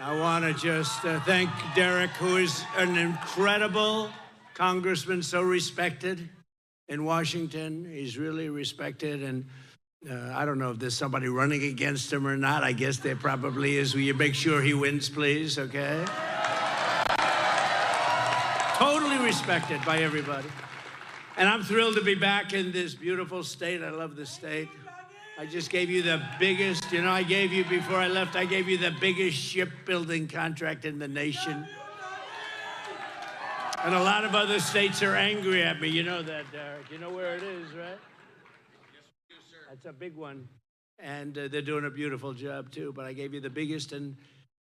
I want to just thank Derek, who is an incredible congressman, so respected in Washington. He's really respected, and I don't know if there's somebody running against him or not. I guess there probably is. Will you make sure he wins, please, okay? Totally respected by everybody. And I'm thrilled to be back in this beautiful state. I love this state. I just gave you the biggest, I gave you, before I left, I gave you the biggest shipbuilding contract in the nation. And a lot of other states are angry at me. You know that, Derek. You know where it is, right? Yes, we do, sir. That's a big one. And they're doing a beautiful job, too. But I gave you the biggest, and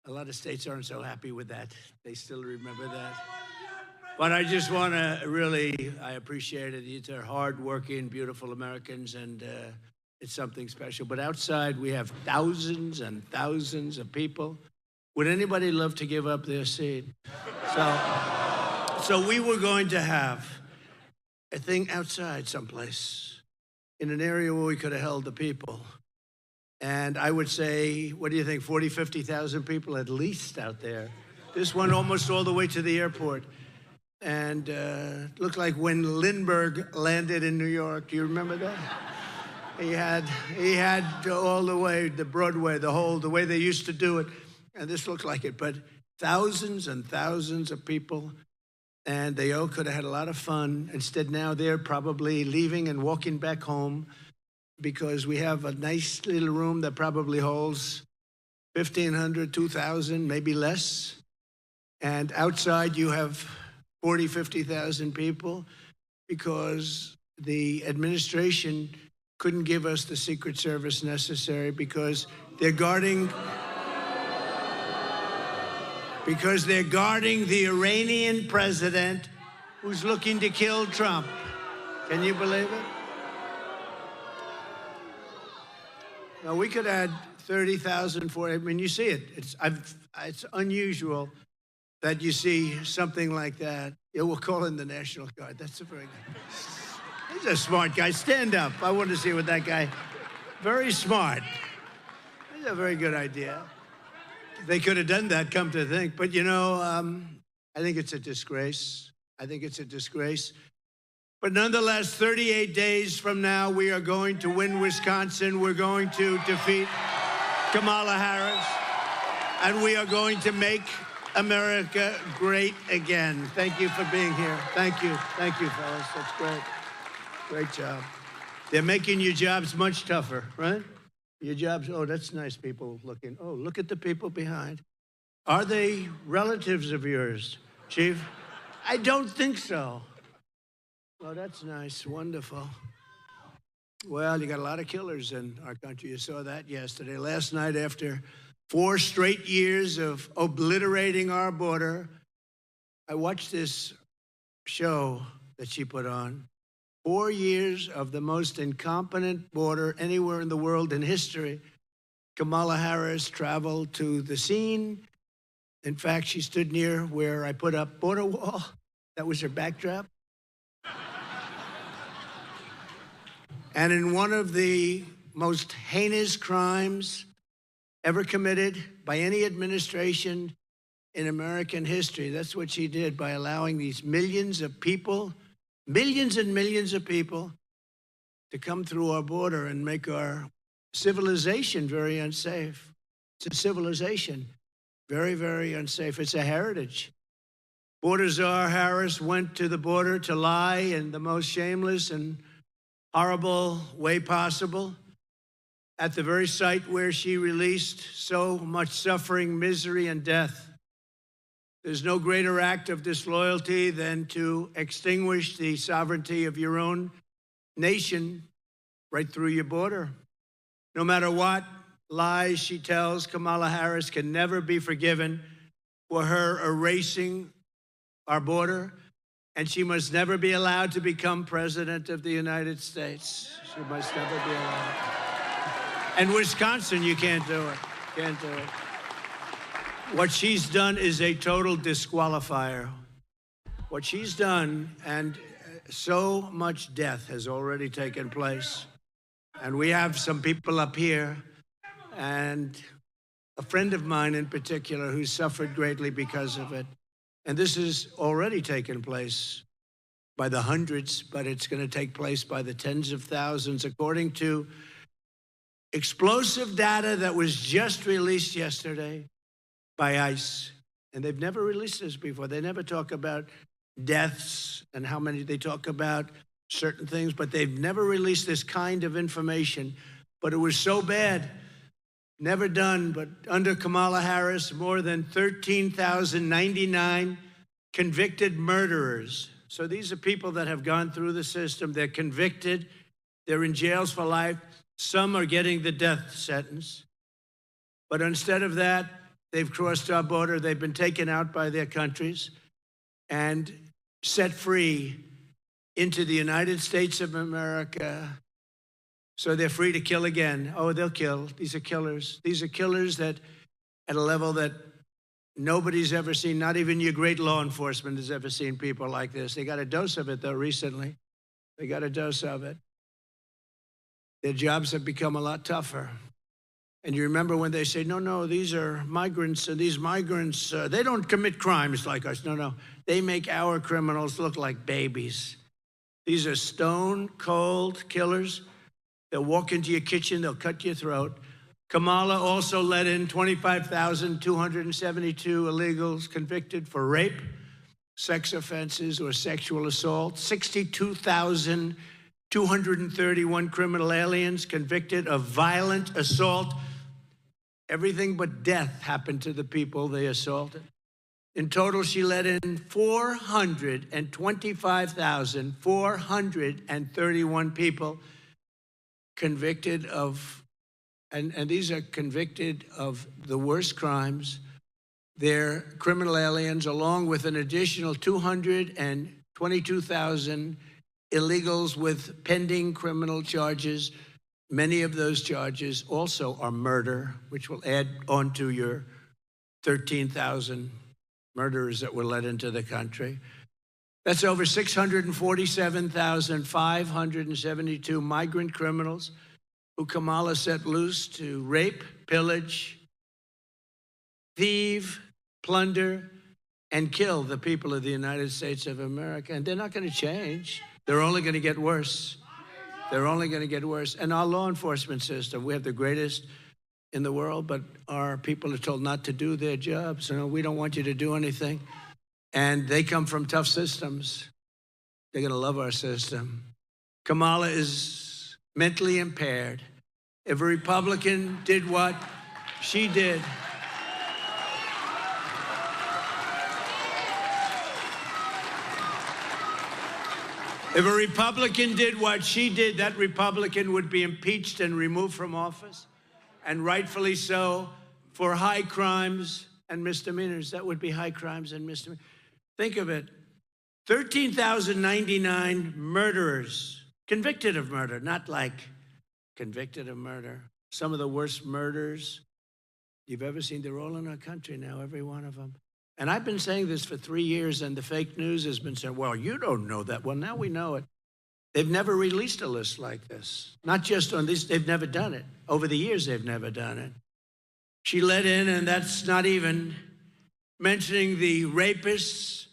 a lot of states aren't so happy with that. They still remember that. But I just want to really, I appreciate it. These are hardworking, beautiful Americans, and it's something special. But outside, we have thousands and thousands of people. Would anybody love to give up their seat? So we were going to have a thing outside someplace, in an area where we could have held the people. And I would say, what do you think, 40, 50,000 people at least out there. This went almost all the way to the airport. And looked like when Lindbergh landed in New York. Do you remember that? He had all the way, the Broadway, the way they used to do it. And this looked like it. But thousands and thousands of people. And they all could have had a lot of fun. Instead, now they're probably leaving and walking back home because we have a nice little room that probably holds 1,500, 2,000, maybe less. And outside, you have 40, 50,000 people because the administration couldn't give us the Secret Service necessary because they're guarding the Iranian president who's looking to kill Trump. Can you believe it? Now, we could add 30,000 for it. I mean, you see it. It's unusual that you see something like that. Yeah, we'll call in the National Guard. That's a very good. He's a smart guy. Stand up. I want to see what that guy. Very smart. That's a very good idea. They could have done that, come to think. But, I think it's a disgrace. I think it's a disgrace. But nonetheless, 38 days from now, we are going to win Wisconsin. We're going to defeat Kamala Harris. And we are going to make America great again. Thank you for being here. Thank you. Thank you, fellas. That's great. Great job. They're making your jobs much tougher, right? Your jobs, oh, that's nice people looking. Oh, look at the people behind. Are they relatives of yours, Chief? I don't think so. Oh, that's nice. Wonderful. Well, you got a lot of killers in our country. You saw that yesterday. Last night, after 4 straight years of obliterating our border, I watched this show that she put on. 4 years of the most incompetent border anywhere in the world in history. Kamala Harris traveled to the scene. In fact, she stood near where I put up border wall. That was her backdrop. And in one of the most heinous crimes ever committed by any administration in American history, that's what she did by allowing these millions of people, millions and millions of people, to come through our border and make our civilization very unsafe. It's a civilization, very, very unsafe. It's a heritage. Border Czar Harris went to the border to lie in the most shameless and horrible way possible at the very site where she released so much suffering, misery, and death. There's no greater act of disloyalty than to extinguish the sovereignty of your own nation right through your border. No matter what lies she tells, Kamala Harris can never be forgiven for her erasing our border, and she must never be allowed to become president of the United States. She must never be allowed. And Wisconsin, you can't do it. Can't do it. What she's done is a total disqualifier. What she's done, and so much death has already taken place. And we have some people up here, and a friend of mine in particular who suffered greatly because of it. And this has already taken place by the hundreds, but it's going to take place by the tens of thousands, according to explosive data that was just released yesterday by ICE. And they've never released this before. They never talk about deaths and how many. They talk about certain things, but they've never released this kind of information. But it was so bad, never done, but under Kamala Harris, more than 13,099 convicted murderers. So these are people that have gone through the system. They're convicted. They're in jails for life. Some are getting the death sentence. But instead of that, they've crossed our border. They've been taken out by their countries and set free into the United States of America. So they're free to kill again. Oh, they'll kill. These are killers. These are killers that at a level that nobody's ever seen. Not even your great law enforcement has ever seen people like this. They got a dose of it, though, recently. They got a dose of it. Their jobs have become a lot tougher. And you remember when they say, no, these are migrants, and these migrants, they don't commit crimes like us. No, they make our criminals look like babies. These are stone-cold killers. They'll walk into your kitchen, they'll cut your throat. Kamala also let in 25,272 illegals convicted for rape, sex offenses, or sexual assault. 62,231 criminal aliens convicted of violent assault. Everything but death happened to the people they assaulted. In total, she let in 425,431 people convicted of, and these are convicted of the worst crimes. They're criminal aliens, along with an additional 222,000 illegals with pending criminal charges. Many of those charges also are murder, which will add on to your 13,000 murderers that were let into the country. That's over 647,572 migrant criminals who Kamala set loose to rape, pillage, thieve, plunder, and kill the people of the United States of America. And they're not going to change. They're only going to get worse. They're only going to get worse. And our law enforcement system, we have the greatest in the world, but our people are told not to do their jobs. You know, we don't want you to do anything. And they come from tough systems. They're going to love our system. Kamala is mentally impaired. If a Republican did what she did, if a Republican did what she did, that Republican would be impeached and removed from office, and rightfully so, for high crimes and misdemeanors. That would be high crimes and misdemeanors. Think of it. 13,099 murderers convicted of murder, not like convicted of murder. Some of the worst murders you've ever seen. They're all in our country now, every one of them. And I've been saying this for 3 years, and the fake news has been saying, well, you don't know that. Well, now we know it. They've never released a list like this. Not just on this, they've never done it. Over the years, they've never done it. She let in, and that's not even mentioning the rapists,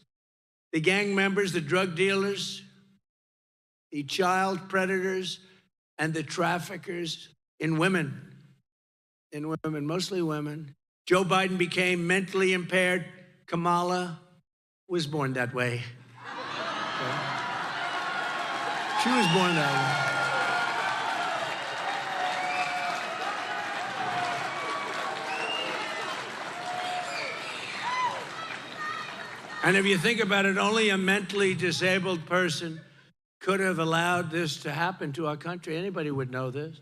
the gang members, the drug dealers, the child predators, and the traffickers in women, mostly women. Joe Biden became mentally impaired. Kamala was born that way. Okay. She was born that way. And if you think about it, only a mentally disabled person could have allowed this to happen to our country. Anybody would know this.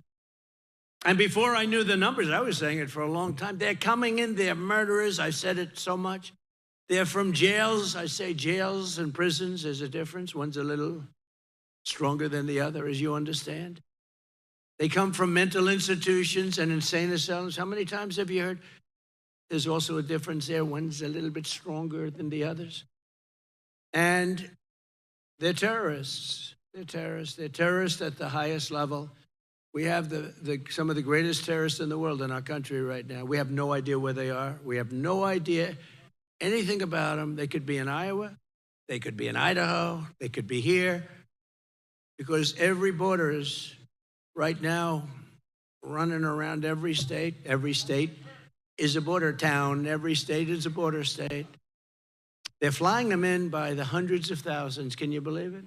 And before I knew the numbers, I was saying it for a long time. They're coming in, they're murderers. I said it so much. They're from jails. I say jails and prisons, there's a difference. One's a little stronger than the other, as you understand. They come from mental institutions and insane asylums. How many times have you heard? There's also a difference there. One's a little bit stronger than the others. And they're terrorists. They're terrorists. They're terrorists at the highest level. We have some of the greatest terrorists in the world in our country right now. We have no idea where they are. We have no idea anything about them. They could be in Iowa. They could be in Idaho. They could be here. Because every border is right now running around every state. Every state is a border town. Every state is a border state. They're flying them in by the hundreds of thousands. Can you believe it?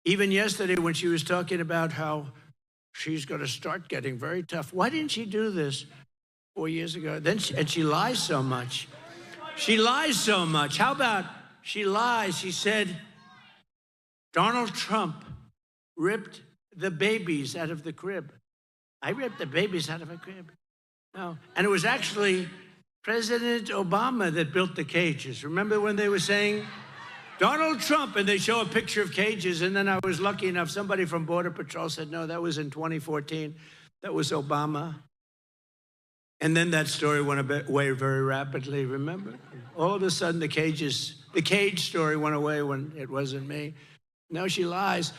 Even yesterday when she was talking about how she's going to start getting very tough. Why didn't she do this 4 years ago? And she lies so much. She lies so much. How about she lies? She said Donald Trump ripped the babies out of the crib. I ripped the babies out of a crib. No. And it was actually President Obama that built the cages. Remember when they were saying Donald Trump, and they show a picture of cages, and then I was lucky enough, somebody from Border Patrol said, no, that was in 2014. That was Obama. And then that story went away very rapidly, remember? All of a sudden, the cage story went away when it wasn't me. No, she lies.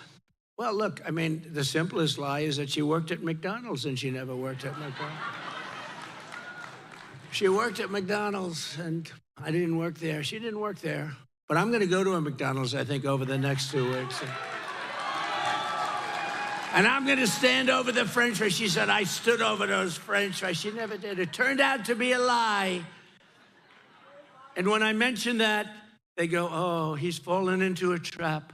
Well, look, I mean, the simplest lie is that she worked at McDonald's, and she never worked at McDonald's. She worked at McDonald's, and I didn't work there. She didn't work there. But I'm going to go to a McDonald's, I think, over the next 2 weeks. And I'm going to stand over the French fries. She said, I stood over those French fries. She never did. It turned out to be a lie. And when I mention that, they go, oh, he's fallen into a trap.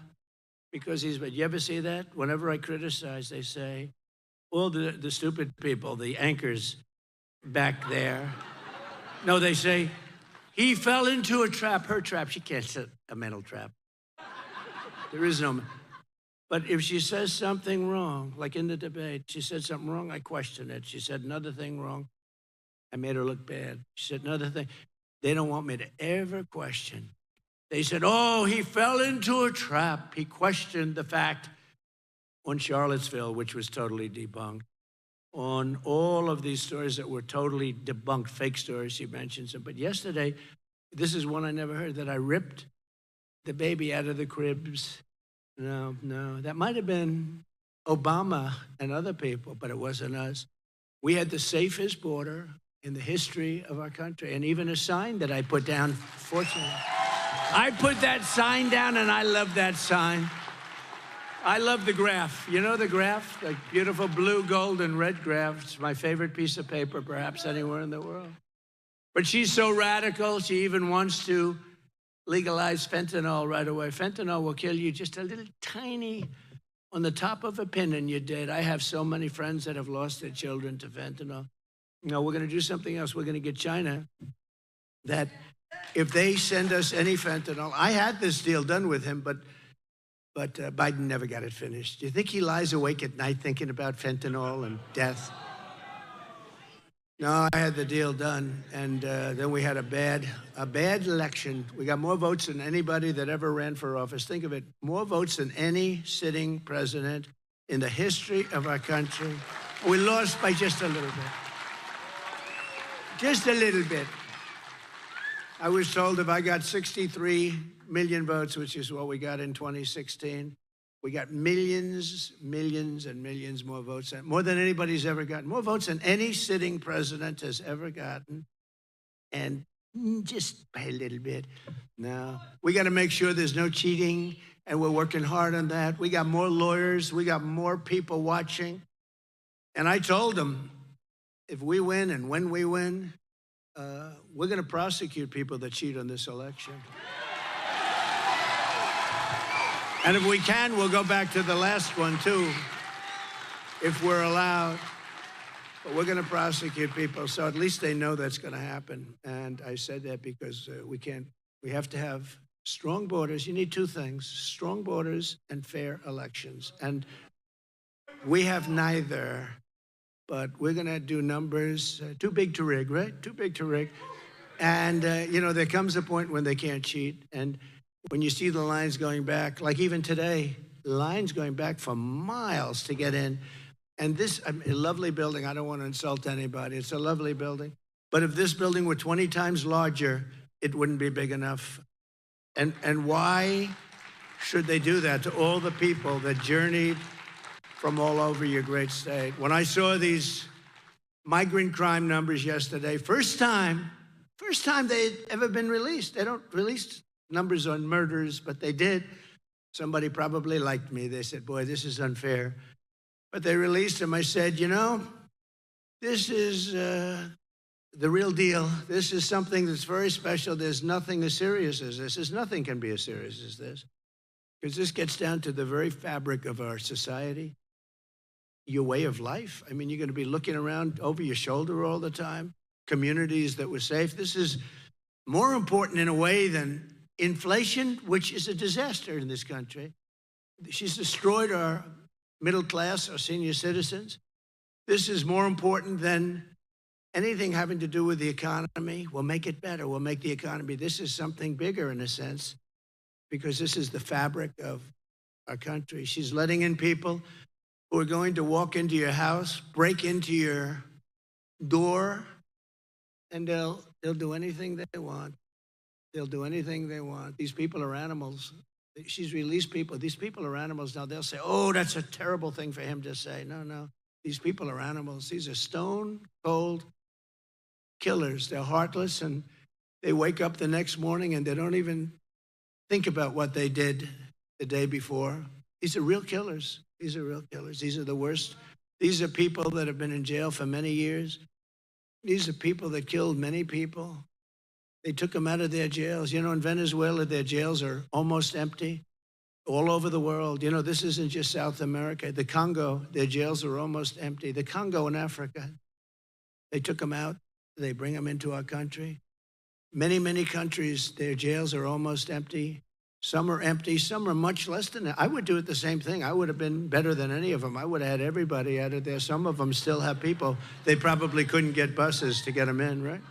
Because but you ever see that? Whenever I criticize, they say, all the stupid people, the anchors back there. No, they say, he fell into a trap, her trap. She can't set a mental trap. There is no. But if she says something wrong, like in the debate, she said something wrong, I question it. She said another thing wrong, I made her look bad. She said another thing. They don't want me to ever question. They said, oh, he fell into a trap. He questioned the fact on Charlottesville, which was totally debunked. On all of these stories that were totally debunked, fake stories, she mentions them. But yesterday, this is one I never heard, that I ripped the baby out of the cribs. No, that might have been Obama and other people, but it wasn't us. We had the safest border in the history of our country, and even a sign that I put down, fortunately. I put that sign down, and I love that sign. I love the graph. You know the graph? The beautiful blue, gold, and red graph. It's my favorite piece of paper, perhaps anywhere in the world. But she's so radical, she even wants to legalize fentanyl right away. Fentanyl will kill you just a little tiny, on the top of a pin, and you're dead. I have so many friends that have lost their children to fentanyl. No, we're going to do something else. We're going to get China that if they send us any fentanyl, I had this deal done with him, but Biden never got it finished. Do you think he lies awake at night thinking about fentanyl and death? No, I had the deal done, and then we had a bad election. We got more votes than anybody that ever ran for office. Think of it, more votes than any sitting president in the history of our country. We lost by just a little bit. Just a little bit. I was told if I got 63 million votes, which is what we got in 2016, we got millions, millions, and millions more votes, more than anybody's ever gotten, more votes than any sitting president has ever gotten, and just by a little bit. No, we got to make sure there's no cheating, and we're working hard on that. We got more lawyers, we got more people watching, and I told them, if we win and when we win, we're going to prosecute people that cheat on this election. And if we can, we'll go back to the last one, too, if we're allowed. But we're going to prosecute people, so at least they know that's going to happen. And I said that because we have to have strong borders. You need two things, strong borders and fair elections. And we have neither. But we're going to do numbers too big to rig, right? Too big to rig. And, there comes a point when they can't cheat. And when you see the lines going back, like even today, lines going back for miles to get in. And this, a lovely building, I don't want to insult anybody. It's a lovely building. But if this building were 20 times larger, it wouldn't be big enough. And why should they do that to all the people that journeyed from all over your great state. When I saw these migrant crime numbers yesterday, first time they'd ever been released. They don't release numbers on murders, but they did. Somebody probably liked me. They said, boy, this is unfair. But they released them. I said, you know, this is the real deal. This is something that's very special. There's nothing as serious as this. Nothing can be as serious as this. Because this gets down to the very fabric of our society, your way of life. I mean, you're going to be looking around over your shoulder all the time, communities that were safe. This is more important in a way than inflation, which is a disaster in this country. She's destroyed our middle class, our senior citizens. This is more important than anything having to do with the economy. We'll make it better. We'll make the economy. This is something bigger in a sense, because this is the fabric of our country. She's letting in people who are going to walk into your house, break into your door, and they'll do anything they want. They'll do anything they want. These people are animals. She's released people. These people are animals. Now they'll say, oh, that's a terrible thing for him to say. No. These people are animals. These are stone cold killers. They're heartless, and they wake up the next morning and they don't even think about what they did the day before. These are real killers. These are real killers. These are the worst. These are people that have been in jail for many years. These are people that killed many people. They took them out of their jails. You know, in Venezuela, their jails are almost empty. All over the world. You know, this isn't just South America. The Congo, their jails are almost empty. The Congo in Africa, they took them out. They bring them into our country. Many, many countries, their jails are almost empty. Some are empty. Some are much less than that. I would do it the same thing. I would have been better than any of them. I would have had everybody out of there. Some of them still have people. They probably couldn't get buses to get them in, right?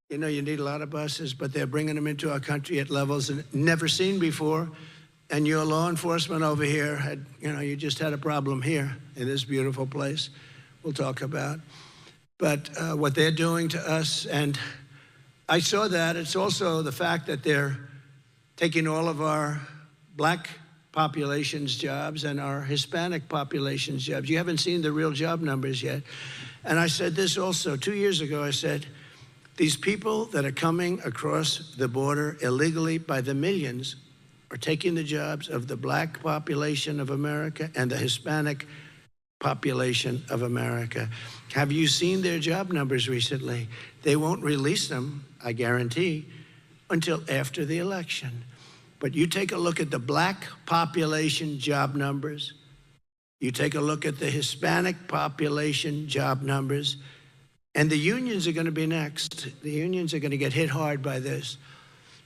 You know, you need a lot of buses, but they're bringing them into our country at levels never seen before. And your law enforcement over here had, you know, you just had a problem here in this beautiful place we'll talk about. But what they're doing to us, and I saw that. It's also the fact that they're taking all of our black population's jobs and our Hispanic population's jobs. You haven't seen the real job numbers yet. And I said this also 2 years ago. I said, these people that are coming across the border illegally by the millions are taking the jobs of the black population of America and the Hispanic population of America. Have you seen their job numbers recently? They won't release them, I guarantee, until after the election. But you take a look at the black population job numbers, you take a look at the Hispanic population job numbers, and the unions are going to be next. The unions are going to get hit hard by this.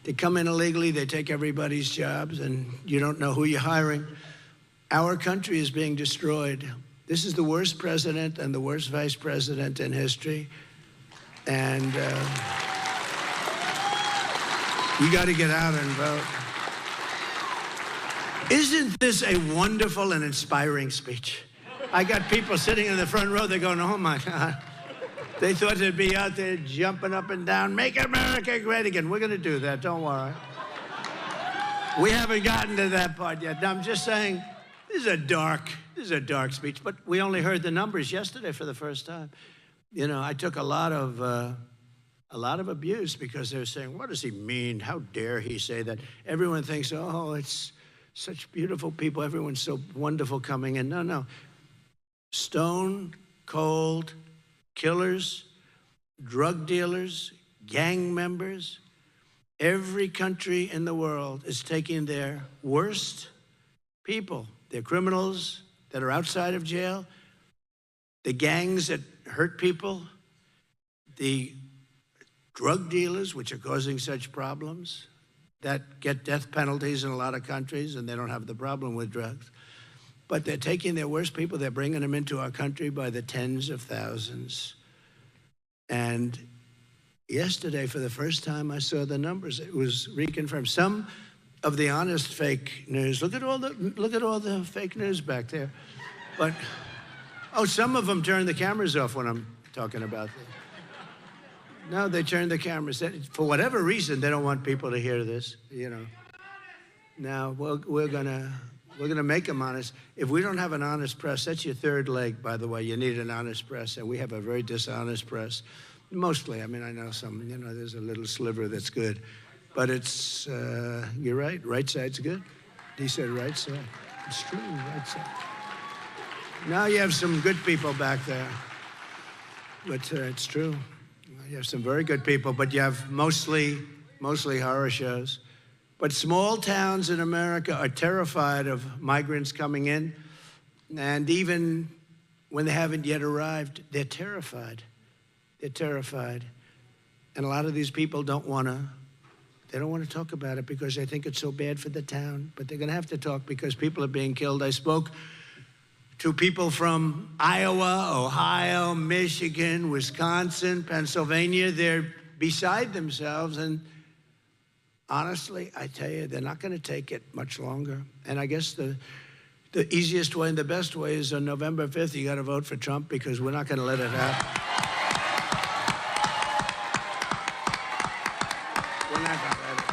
They come in illegally, they take everybody's jobs, and you don't know who you're hiring. Our country is being destroyed. This is the worst president and the worst vice president in history. And you got to get out and vote. Isn't this a wonderful and inspiring speech? I got people sitting in the front row, they're going, oh my God. They thought they'd be out there jumping up and down, make America great again. We're going to do that, don't worry. We haven't gotten to that part yet. Now, I'm just saying, this is a dark speech, but we only heard the numbers yesterday for the first time. You know, I took a lot of abuse because they were saying, what does he mean? How dare he say that? Everyone thinks, oh, it's such beautiful people. Everyone's so wonderful coming in. No. Stone cold killers, drug dealers, gang members. Every country in the world is taking their worst people, their criminals that are outside of jail, the gangs that hurt people, the drug dealers, which are causing such problems, that get death penalties in a lot of countries, and they don't have the problem with drugs. But they're taking their worst people, they're bringing them into our country by the tens of thousands. And yesterday, for the first time, I saw the numbers. It was reconfirmed. Some of the honest fake news, look at all the fake news back there. But, some of them turn the cameras off when I'm talking about this. No, they turn the cameras. For whatever reason, they don't want people to hear this, you know. Now, we're gonna We're going to make them honest. If we don't have an honest press, that's your third leg, by the way. You need an honest press, and we have a very dishonest press. Mostly, I mean, I know some, there's a little sliver that's good. But it's, you're right side's good. He said right side. It's true, right side. Now you have some good people back there. But it's true. You have some very good people, but you have mostly horror shows. But small towns in America are terrified of migrants coming in. And even when they haven't yet arrived, they're terrified. They're terrified. And a lot of these people don't want to talk about it because they think it's so bad for the town. But they're going to have to talk because people are being killed. I spoke to people from Iowa, Ohio, Michigan, Wisconsin, Pennsylvania. They're beside themselves. And honestly, I tell you, they're not going to take it much longer. And I guess the easiest way and the best way is on November 5th, you got to vote for Trump because we're not going to let it happen. We're not going to let it.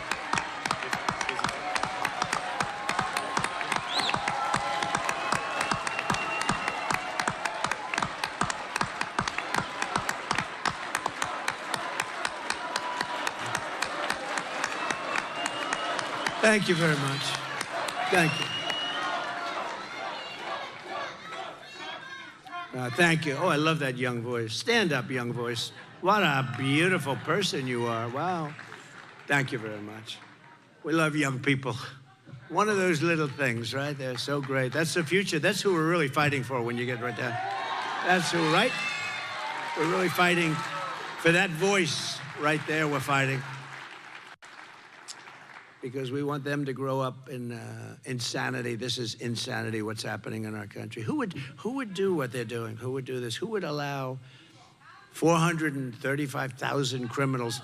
Thank you very much. Thank you. Thank you. Oh, I love that young voice. Stand up, young voice. What a beautiful person you are. Wow. Thank you very much. We love young people. One of those little things, right? They're so great. That's the future. That's who we're really fighting for when you get right down. That's who, right? We're really fighting for that voice right there. We're fighting. Because we want them to grow up in insanity. This is insanity, what's happening in our country. Who would do what they're doing? Who would do this? Who would allow 435,000 criminals,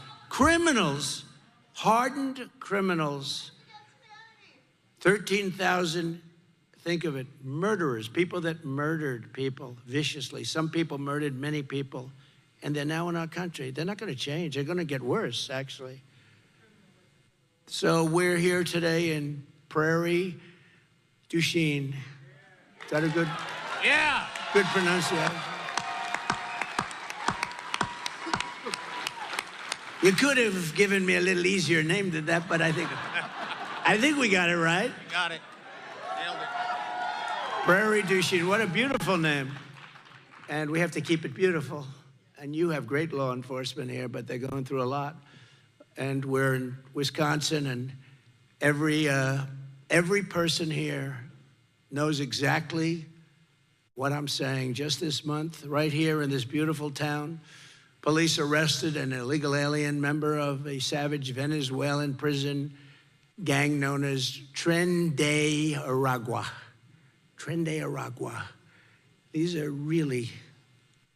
hardened criminals, 13,000, think of it, murderers, people that murdered people viciously. Some people murdered many people, and they're now in our country. They're not going to change. They're going to get worse, actually. So we're here today in Prairie du Chien. Is that a good? Yeah. Good pronunciation. You could have given me a little easier name than that, but I think we got it right. Got it. Nailed it. Prairie du Chien. What a beautiful name. And we have to keep it beautiful. And you have great law enforcement here, but they're going through a lot. And we're in Wisconsin, and every person here knows exactly what I'm saying. Just this month, right here in this beautiful town, police arrested an illegal alien member of a savage Venezuelan prison gang known as Tren de Aragua. Tren de Aragua. These are really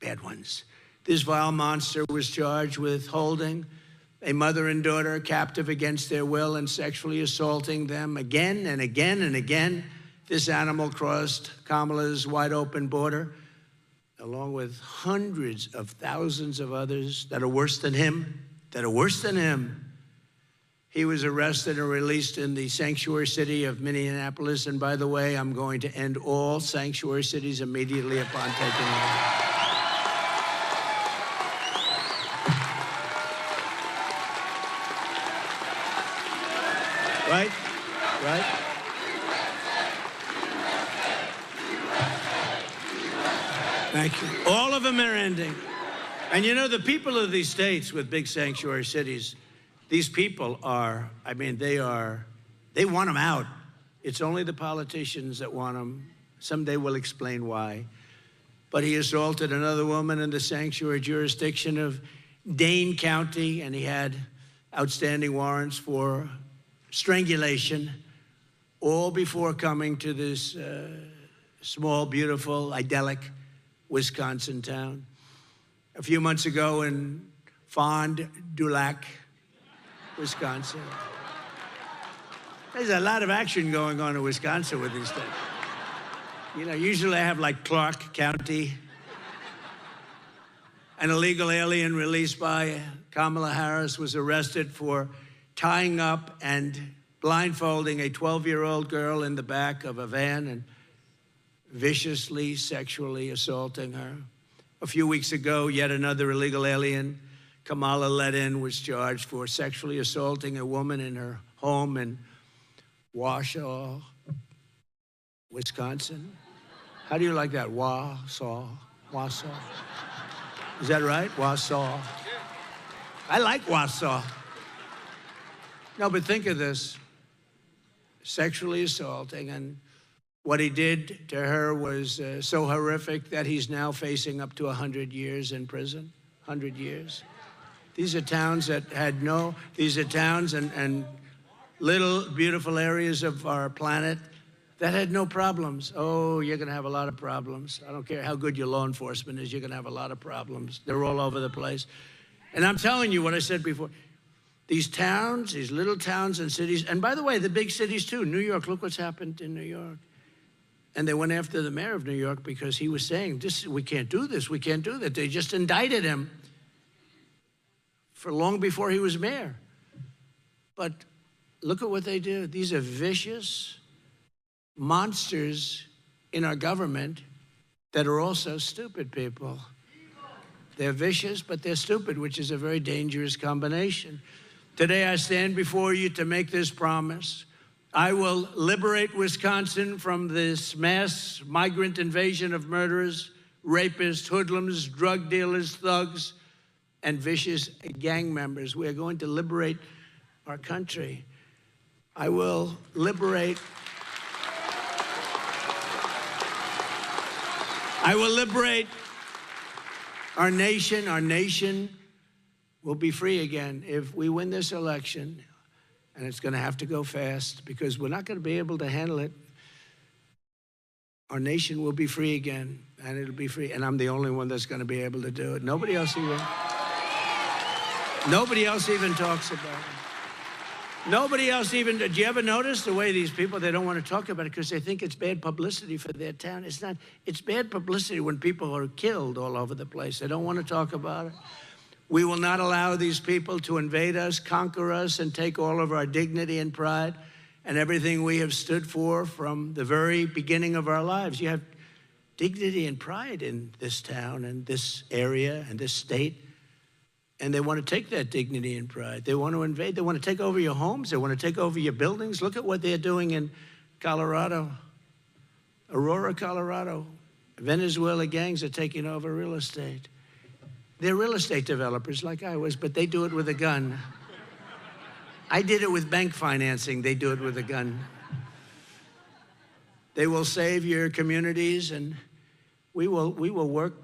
bad ones. This vile monster was charged with holding a mother and daughter captive against their will and sexually assaulting them again and again and again. This animal crossed Kamala's wide open border, along with hundreds of thousands of others that are worse than him, He was arrested and released in the sanctuary city of Minneapolis. And by the way, I'm going to end all sanctuary cities immediately upon taking over. Right? Thank you. All of them are ending. And you know, the people of these states with big sanctuary cities, these people are, they want them out. It's only the politicians that want them. Someday we'll explain why. But he assaulted another woman in the sanctuary jurisdiction of Dane County, and he had outstanding warrants for strangulation, all before coming to this small, beautiful, idyllic Wisconsin town. A few months ago in Fond du Lac, Wisconsin. There's a lot of action going on in Wisconsin with these things. You know, usually I have like Clark County. An illegal alien released by Kamala Harris was arrested for tying up and blindfolding a 12-year-old girl in the back of a van and viciously sexually assaulting her. A few weeks ago, yet another illegal alien, Kamala Ledin, was charged for sexually assaulting a woman in her home in Wausau, Wisconsin. How do you like that? Wausau. Is that right? Wausau. I like Wausau. No, but think of this. Sexually assaulting, and what he did to her was so horrific that he's now facing up to 100 years in prison. 100 years. These are towns that had no, these are towns and little beautiful areas of our planet that had no problems. Oh, you're going to have a lot of problems. I don't care how good your law enforcement is, you're going to have a lot of problems. They're all over the place. And I'm telling you what I said before. These towns, these little towns and cities, and by the way, the big cities too. New York, look what's happened in New York. And they went after the mayor of New York because he was saying, we can't do this, we can't do that. They just indicted him for long before he was mayor. But look at what they do. These are vicious monsters in our government that are also stupid people. They're vicious, but they're stupid, which is a very dangerous combination. Today, I stand before you to make this promise. I will liberate Wisconsin from this mass migrant invasion of murderers, rapists, hoodlums, drug dealers, thugs, and vicious gang members. We are going to liberate our country. I will liberate our nation. Our nation will be free again if we win this election, and it's going to have to go fast because we're not going to be able to handle it. Our nation will be free again, and it'll be free, and I'm the only one that's going to be able to do it. Nobody else even talks about it. Nobody else even, do you ever notice the way these people, they don't want to talk about it because they think it's bad publicity for their town? It's not. It's bad publicity when people are killed all over the place. They don't want to talk about it. We will not allow these people to invade us, conquer us, and take all of our dignity and pride and everything we have stood for from the very beginning of our lives. You have dignity and pride in this town and this area and this state. And they want to take that dignity and pride. They want to invade. They want to take over your homes. They want to take over your buildings. Look at what they're doing in Colorado, Aurora, Colorado. Venezuela gangs are taking over real estate. They're real estate developers like I was, but they do it with a gun. I did it with bank financing. They do it with a gun. They will save your communities, and we will work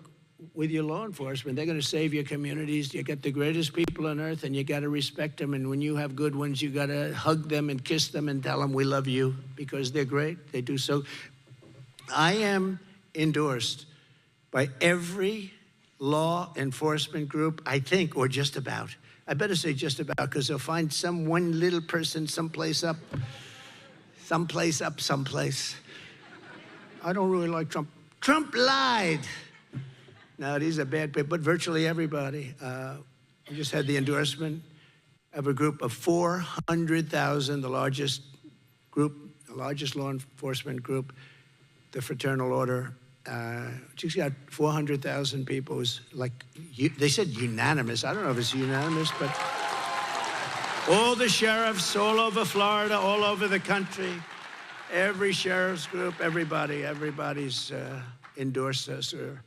with your law enforcement. They're going to save your communities. You got the greatest people on earth, and you got to respect them. And when you have good ones, you got to hug them and kiss them and tell them we love you because they're great. They do so. I am endorsed by every law enforcement group, I think, or just about. I better say just about, because they'll find some one little person someplace. I don't really like Trump. Trump lied. No, these are bad people, but virtually everybody. We just had the endorsement of a group of 400,000, the largest law enforcement group, the Fraternal Order. She's got 400,000 people. It was like, they said unanimous. I don't know if it's unanimous, but all the sheriffs all over Florida, all over the country, every sheriff's group, everybody's endorsed us, or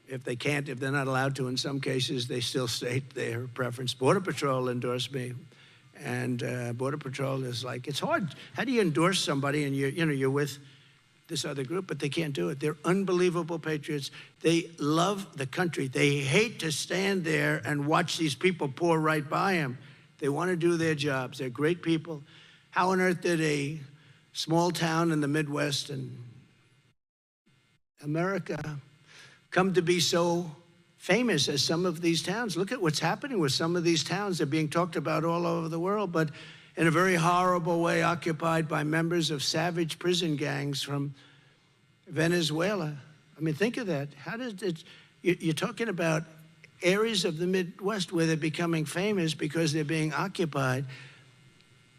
if they're not allowed to in some cases, they still state their preference. Border Patrol endorsed me, and Border Patrol is like, it's hard. How do you endorse somebody and you're with this other group, but they can't do it. They're unbelievable patriots. They love the country. They hate to stand there and watch these people pour right by them. They want to do their jobs. They're great people. How on earth did a small town in the Midwest and America come to be so famous as some of these towns? Look at what's happening with some of these towns. They're being talked about all over the world, but in a very horrible way, occupied by members of savage prison gangs from Venezuela. I mean, think of that. How does it, you're talking about areas of the Midwest where they're becoming famous because they're being occupied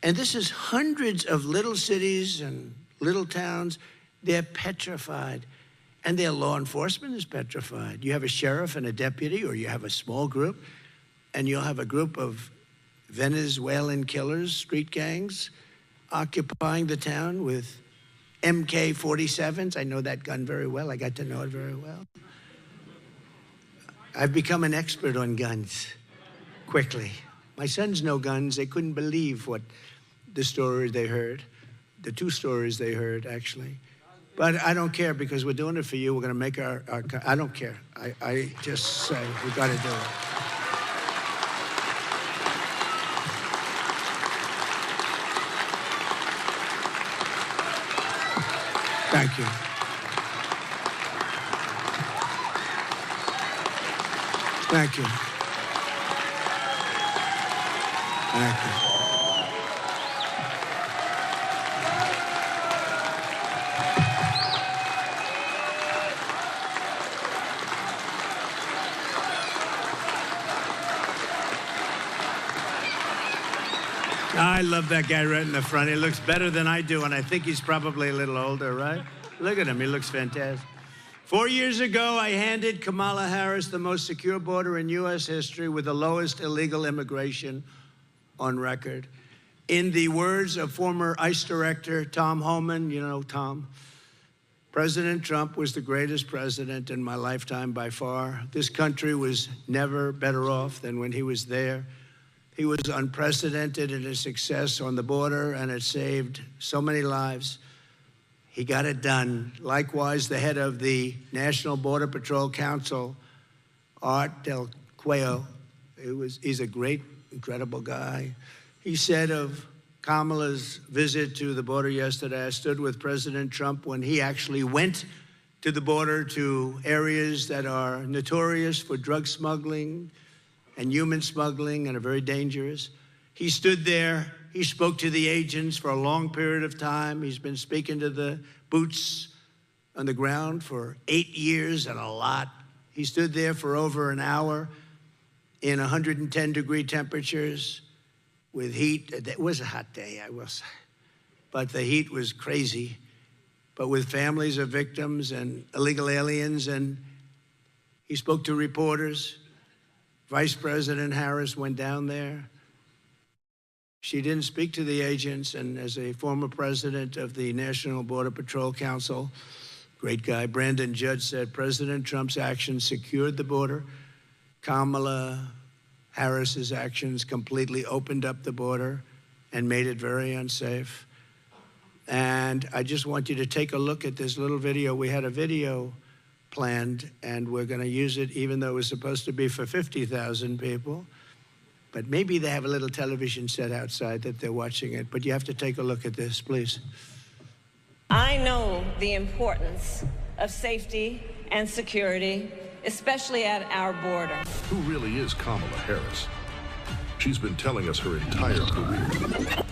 And this is hundreds of little cities and little towns. They're petrified. And their law enforcement is petrified. You have a sheriff and a deputy, or you have a small group, and you'll have a group of Venezuelan killers, street gangs, occupying the town with MK-47s. I know that gun very well. I got to know it very well. I've become an expert on guns quickly. My sons know guns. They couldn't believe what the story they heard, the two stories they heard, actually. But I don't care, because we're doing it for you. We're going to make our I don't care. I just say we got to do it. Thank you. Thank you. Thank you. I love that guy right in the front. He looks better than I do, and I think he's probably a little older, right? Look at him. He looks fantastic. 4 years ago, I handed Kamala Harris the most secure border in U.S. history with the lowest illegal immigration on record. In the words of former ICE Director Tom Homan, you know Tom, President Trump was the greatest president in my lifetime by far. This country was never better off than when he was there. He was unprecedented in his success on the border, and it saved so many lives. He got it done. Likewise, the head of the Border Patrol Council, Art Del Cuello, he's a great, incredible guy. He said of Kamala's visit to the border yesterday, I stood with President Trump when he actually went to the border, to areas that are notorious for drug smuggling and human smuggling and are very dangerous. He stood there. He spoke to the agents for a long period of time. He's been speaking to the boots on the ground for 8 years and a lot. He stood there for over an hour in 110-degree temperatures with heat. It was a hot day, I will say, but the heat was crazy. But with families of victims and illegal aliens, and he spoke to reporters. Vice President Harris went down there. She didn't speak to the agents, and as a former president of the National Border Patrol Council, great guy, Brandon Judge said, President Trump's actions secured the border. Kamala Harris's actions completely opened up the border and made it very unsafe. And I just want you to take a look at this little video. We had a video planned, and we're going to use it, even though it was supposed to be for 50,000 people. But maybe they have a little television set outside that they're watching it. But you have to take a look at this, please. I know the importance of safety and security, especially at our border. Who really is Kamala Harris? She's been telling us her entire career.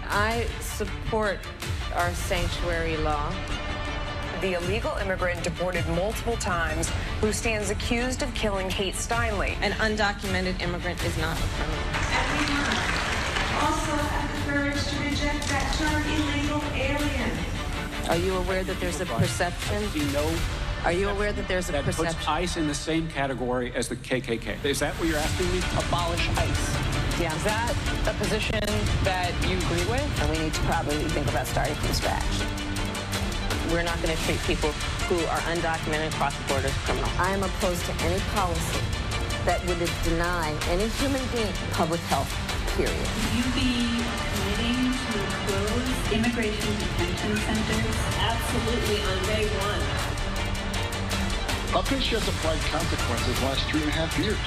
I support our sanctuary law. The illegal immigrant deported multiple times who stands accused of killing Kate Steinle. An undocumented immigrant is not a criminal. Everyone also have the courage to reject that term, illegal alien. Are you aware that there's a perception? Are you aware that there's a perception? That puts ICE in the same category as the KKK. Is that what you're asking me? Abolish ICE. Yeah. Is that a position that you agree with? And we need to probably think about starting from scratch. We're not going to treat people who are undocumented across the border as criminals. I am opposed to any policy that would deny any human being public health, period. Would you be committing to close immigration detention centers? Absolutely, on day one. How come she hasn't applied consequences the last 3.5 years?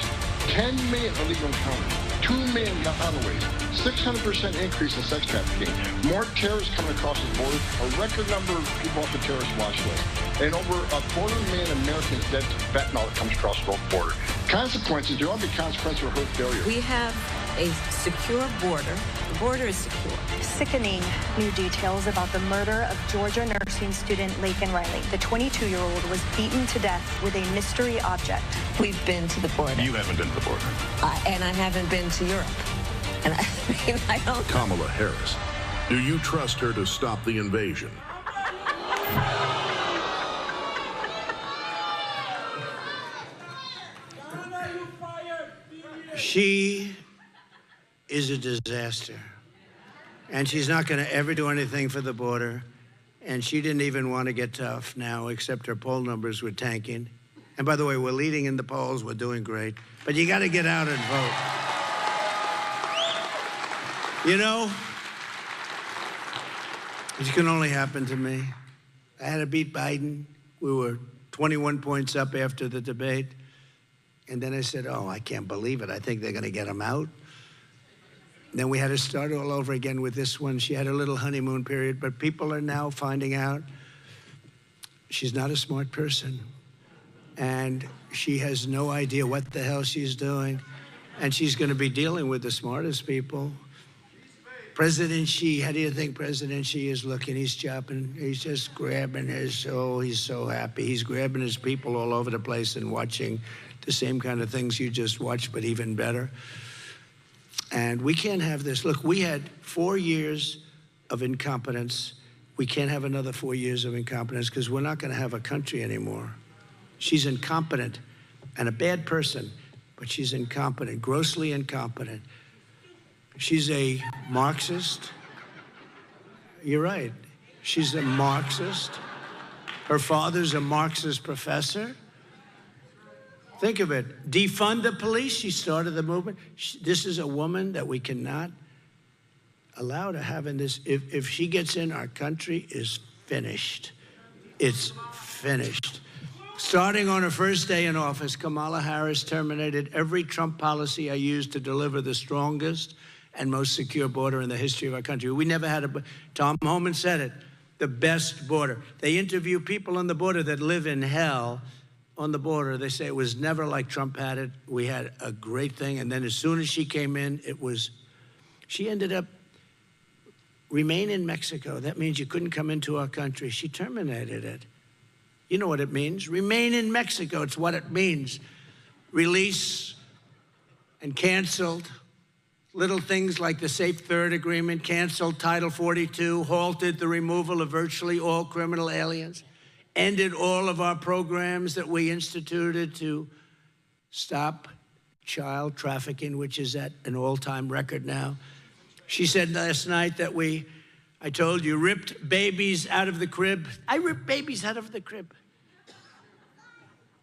10 million illegal encounters, 2 million got out of the ways, 600% increase in sex trafficking, more terrorists coming across the border, a record number of people off the terrorist watch list, and over 250,000 Americans dead to fentanyl that comes across the border. Consequences, there ought to be consequences for her failure. We have a secure border. The border is secure. Sickening new details about the murder of Georgia nursing student Laken Riley. The 22-year-old was beaten to death with a mystery object. We've been to the border. You haven't been to the border. And I haven't been to Europe. And I don't... Kamala Harris, do you trust her to stop the invasion? She is a disaster. And she's not going to ever do anything for the border. And she didn't even want to get tough now, except her poll numbers were tanking. And by the way, we're leading in the polls. We're doing great. But you got to get out and vote. You know, this can only happen to me. I had to beat Biden. We were 21 points up after the debate. And then I said, oh, I can't believe it. I think they're going to get him out. Then we had to start all over again with this one. She had a little honeymoon period, but people are now finding out she's not a smart person. And she has no idea what the hell she's doing. And she's going to be dealing with the smartest people. President Xi, how do you think President Xi is looking? He's chopping, he's just grabbing his, oh, he's so happy. He's grabbing his people all over the place and watching the same kind of things you just watched, but even better. And we can't have this. Look, we had 4 years of incompetence. We can't have another 4 years of incompetence because we're not going to have a country anymore. She's incompetent and a bad person, but she's incompetent, grossly incompetent. She's a Marxist. You're right. She's a Marxist. Her father's a Marxist professor. Think of it. Defund the police. She started the movement. This is a woman that we cannot allow to have in this. If she gets in, our country is finished. It's finished. Starting on her first day in office, Kamala Harris terminated every Trump policy I used to deliver the strongest and most secure border in the history of our country. We never had a, Tom Homan said it, the best border. They interview people on the border that live in hell on the border. They say it was never like Trump had it. We had a great thing. And then as soon as she came in, she ended up remain in Mexico. That means you couldn't come into our country. She terminated it. You know what it means? Remain in Mexico. It's what it means. Release and canceled little things like the Safe Third Agreement, canceled Title 42, halted the removal of virtually all criminal aliens, ended all of our programs that we instituted to stop child trafficking, which is at an all-time record now. She said last night that I told you, ripped babies out of the crib. I ripped babies out of the crib.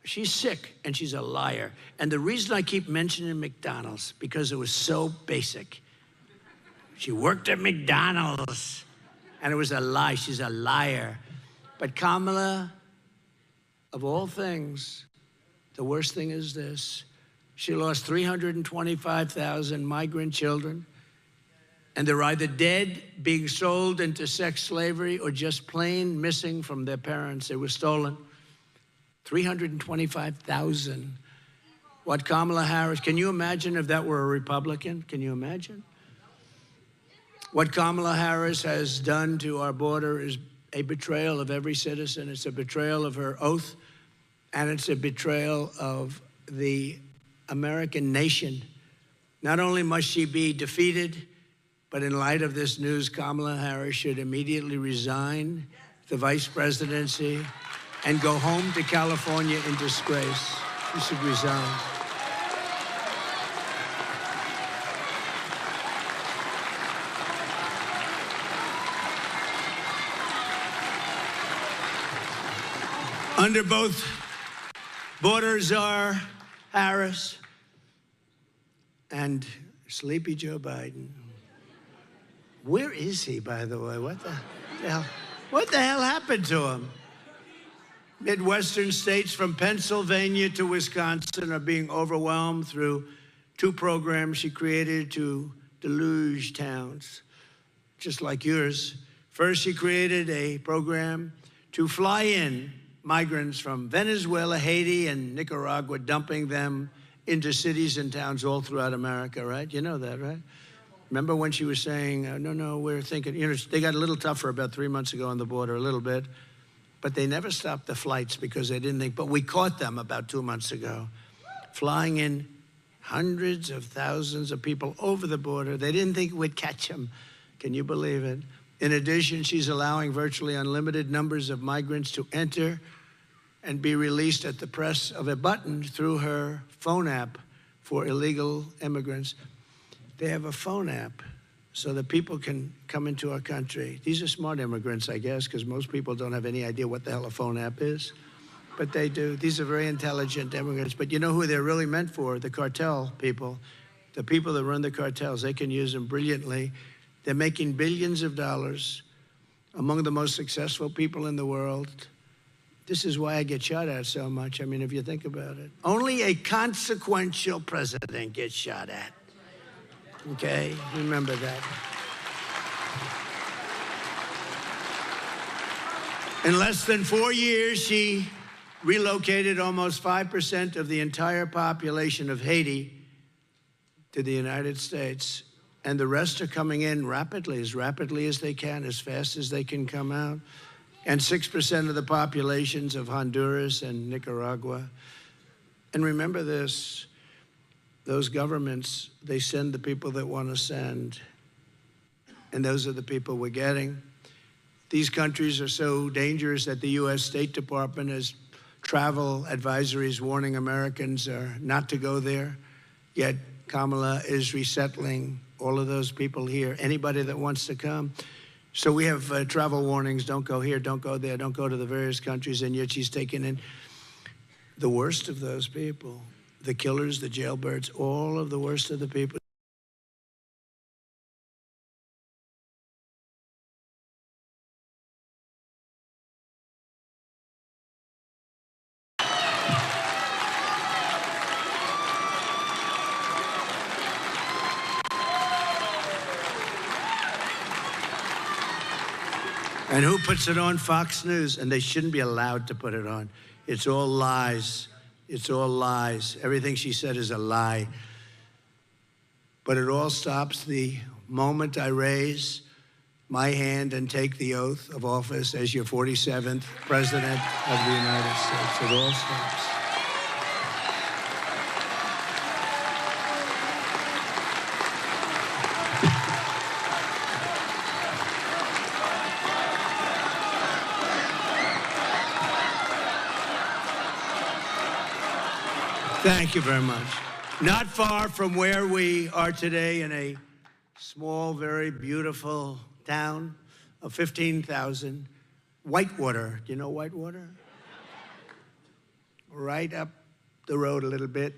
She's sick, and she's a liar. And the reason I keep mentioning McDonald's, because it was so basic. She worked at McDonald's, and it was a lie. She's a liar. But Kamala, of all things, the worst thing is this. She lost 325,000 migrant children, and they're either dead, being sold into sex slavery, or just plain missing from their parents. They were stolen. 325,000. What Kamala Harris, can you imagine if that were a Republican? Can you imagine? What Kamala Harris has done to our border is a betrayal of every citizen. It's a betrayal of her oath, and it's a betrayal of the American nation. Not only must she be defeated, but in light of this news, Kamala Harris should immediately resign the vice presidency and go home to California in disgrace. She should resign. Under both border czar Harris and sleepy Joe Biden. Where is he, by the way? What the hell happened to him? Midwestern states from Pennsylvania to Wisconsin are being overwhelmed through 2 programs she created to deluge towns, just like yours. First, she created a program to fly in migrants from Venezuela, Haiti, and Nicaragua, dumping them into cities and towns all throughout America, right? You know that, right? Remember when she was saying, no, we're thinking, you know, they got a little tougher about 3 months ago on the border, a little bit. But they never stopped the flights because they didn't think, but we caught them about 2 months ago, flying in hundreds of thousands of people over the border. They didn't think we'd catch them. Can you believe it? In addition, she's allowing virtually unlimited numbers of migrants to enter and be released at the press of a button through her phone app for illegal immigrants. They have a phone app so that people can come into our country. These are smart immigrants, I guess, because most people don't have any idea what the hell a phone app is. But they do. These are very intelligent immigrants. But you know who they're really meant for? The cartel people. The people that run the cartels. They can use them brilliantly. They're making billions of dollars, among the most successful people in the world. This is why I get shot at so much. I mean, if you think about it. Only a consequential president gets shot at. Okay? Remember that. In less than 4 years, she relocated almost 5% of the entire population of Haiti to the United States. And the rest are coming in rapidly as they can, as fast as they can come out. And 6% of the populations of Honduras and Nicaragua. And remember this, those governments, they send the people that want to send. And those are the people we're getting. These countries are so dangerous that the U.S. State Department has travel advisories warning Americans not to go there. Yet Kamala is resettling all of those people here, anybody that wants to come. So we have travel warnings, don't go here, don't go there, don't go to the various countries, and yet she's taken in the worst of those people, the killers, the jailbirds, all of the worst of the people. And who puts it on? Fox News, and they shouldn't be allowed to put it on. It's all lies. It's all lies. Everything she said is a lie. But it all stops the moment I raise my hand and take the oath of office as your 47th President of the United States. It all stops. Thank you very much. Not far from where we are today, in a small, very beautiful town of 15,000, Whitewater. Do you know Whitewater? Right up the road a little bit.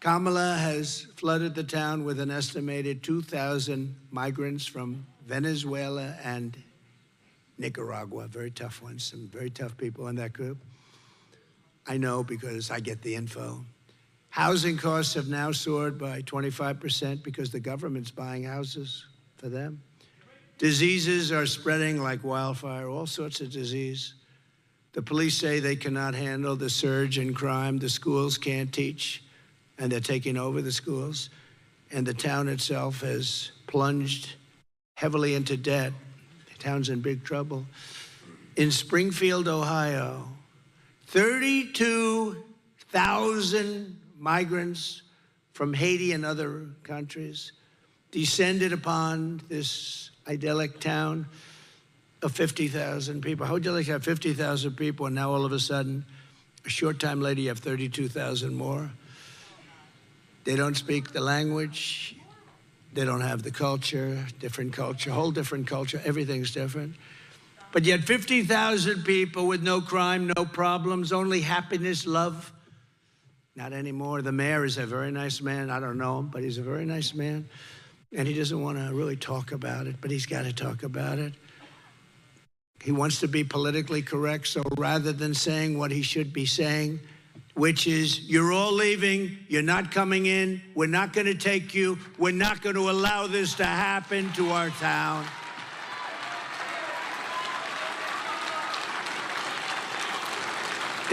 Kamala has flooded the town with an estimated 2,000 migrants from Venezuela and Nicaragua. Very tough ones, some very tough people in that group. I know because I get the info. Housing costs have now soared by 25% because the government's buying houses for them. Diseases are spreading like wildfire, all sorts of disease. The police say they cannot handle the surge in crime. The schools can't teach, and they're taking over the schools. And the town itself has plunged heavily into debt. The town's in big trouble. In Springfield, Ohio, 32,000 migrants from Haiti and other countries descended upon this idyllic town of 50,000 people. How would you like to have 50,000 people and now all of a sudden, a short time later, you have 32,000 more? They don't speak the language. They don't have the culture, different culture, whole different culture. Everything's different. But yet 50,000 people with no crime, no problems, only happiness, love. Not anymore. The mayor is a very nice man. I don't know him, but he's a very nice man. And he doesn't want to really talk about it, but he's got to talk about it. He wants to be politically correct, so rather than saying what he should be saying, which is, you're all leaving, you're not coming in, we're not going to take you, we're not going to allow this to happen to our town.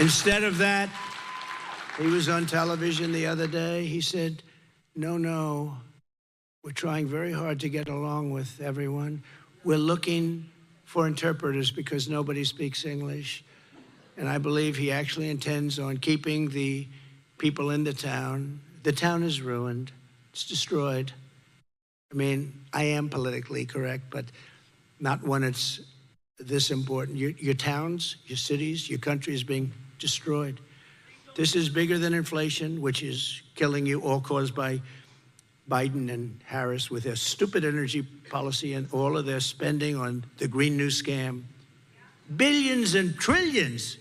Instead of that, he was on television the other day. He said, no, we're trying very hard to get along with everyone. We're looking for interpreters because nobody speaks English. And I believe he actually intends on keeping the people in the town. The town is ruined. It's destroyed. I mean, I am politically correct, but not when it's this important. Your towns, your cities, your country is being destroyed. This is bigger than inflation, which is killing you, all caused by Biden and Harris with their stupid energy policy and all of their spending on the Green New Scam. Billions and trillions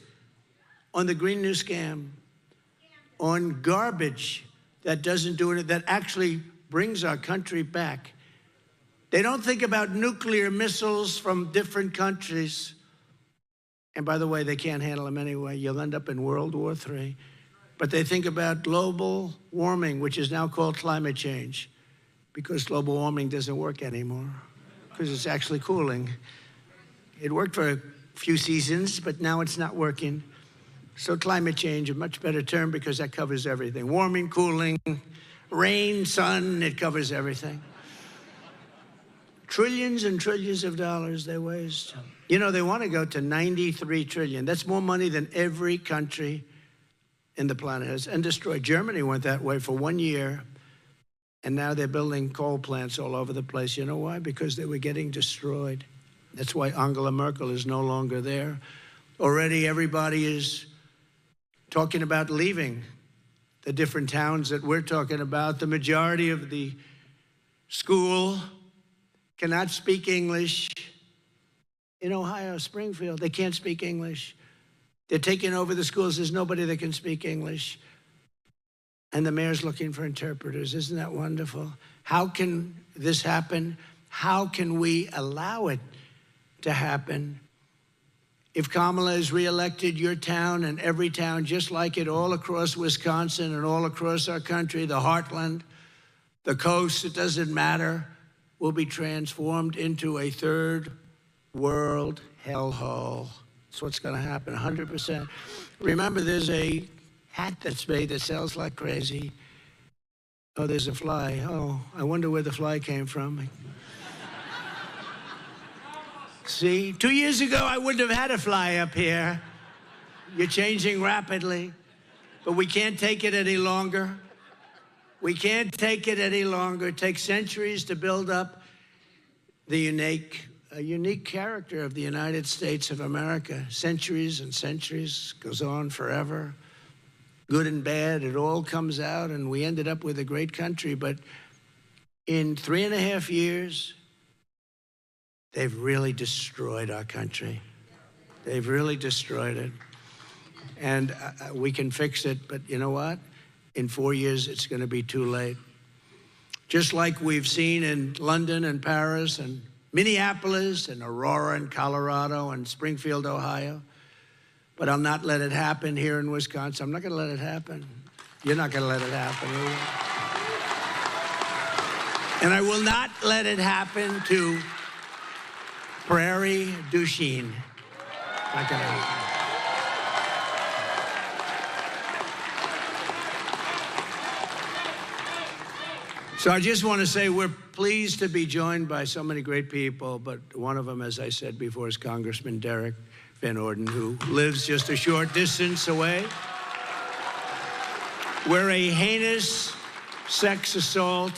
on the Green New Scam, on garbage that doesn't do it, that actually brings our country back. They don't think about nuclear missiles from different countries. And by the way, they can't handle them anyway. You'll end up in World War III. But they think about global warming, which is now called climate change, because global warming doesn't work anymore, because it's actually cooling. It worked for a few seasons, but now it's not working. So climate change, a much better term, because that covers everything. Warming, cooling, rain, sun, it covers everything. Trillions and trillions of dollars they waste. You know, they want to go to 93 trillion. That's more money than every country in the planet has, and destroyed. Germany went that way for 1 year, and now they're building coal plants all over the place. You know why? Because they were getting destroyed. That's why Angela Merkel is no longer there. Already everybody is talking about leaving the different towns that we're talking about. The majority of the school cannot speak English. In Ohio, Springfield, they can't speak English. They're taking over the schools. There's nobody that can speak English. And the mayor's looking for interpreters. Isn't that wonderful? How can this happen? How can we allow it to happen? If Kamala is reelected, your town and every town, just like it all across Wisconsin and all across our country, the heartland, the coast, it doesn't matter, will be transformed into a third world hellhole. That's what's going to happen, 100%. Remember, there's a hat that's made that sells like crazy. Oh, there's a fly. Oh, I wonder where the fly came from. See, 2 years ago, I wouldn't have had a fly up here. You're changing rapidly, but we can't take it any longer. We can't take it any longer. It takes centuries to build up the unique character of the United States of America. Centuries and centuries, goes on forever. Good and bad, it all comes out, and we ended up with a great country. But in 3.5 years, they've really destroyed our country. They've really destroyed it. And we can fix it, but you know what? In 4 years, it's going to be too late. Just like we've seen in London and Paris and Minneapolis and Aurora and Colorado and Springfield, Ohio. But I'll not let it happen here in Wisconsin. I'm not going to let it happen. You're not going to let it happen either. And I will not let it happen to Prairie du Chien. Not going to happen. So I just want to say we're pleased to be joined by so many great people, but one of them, as I said before, is Congressman Derek Van Orden, who lives just a short distance away, where a heinous sex assault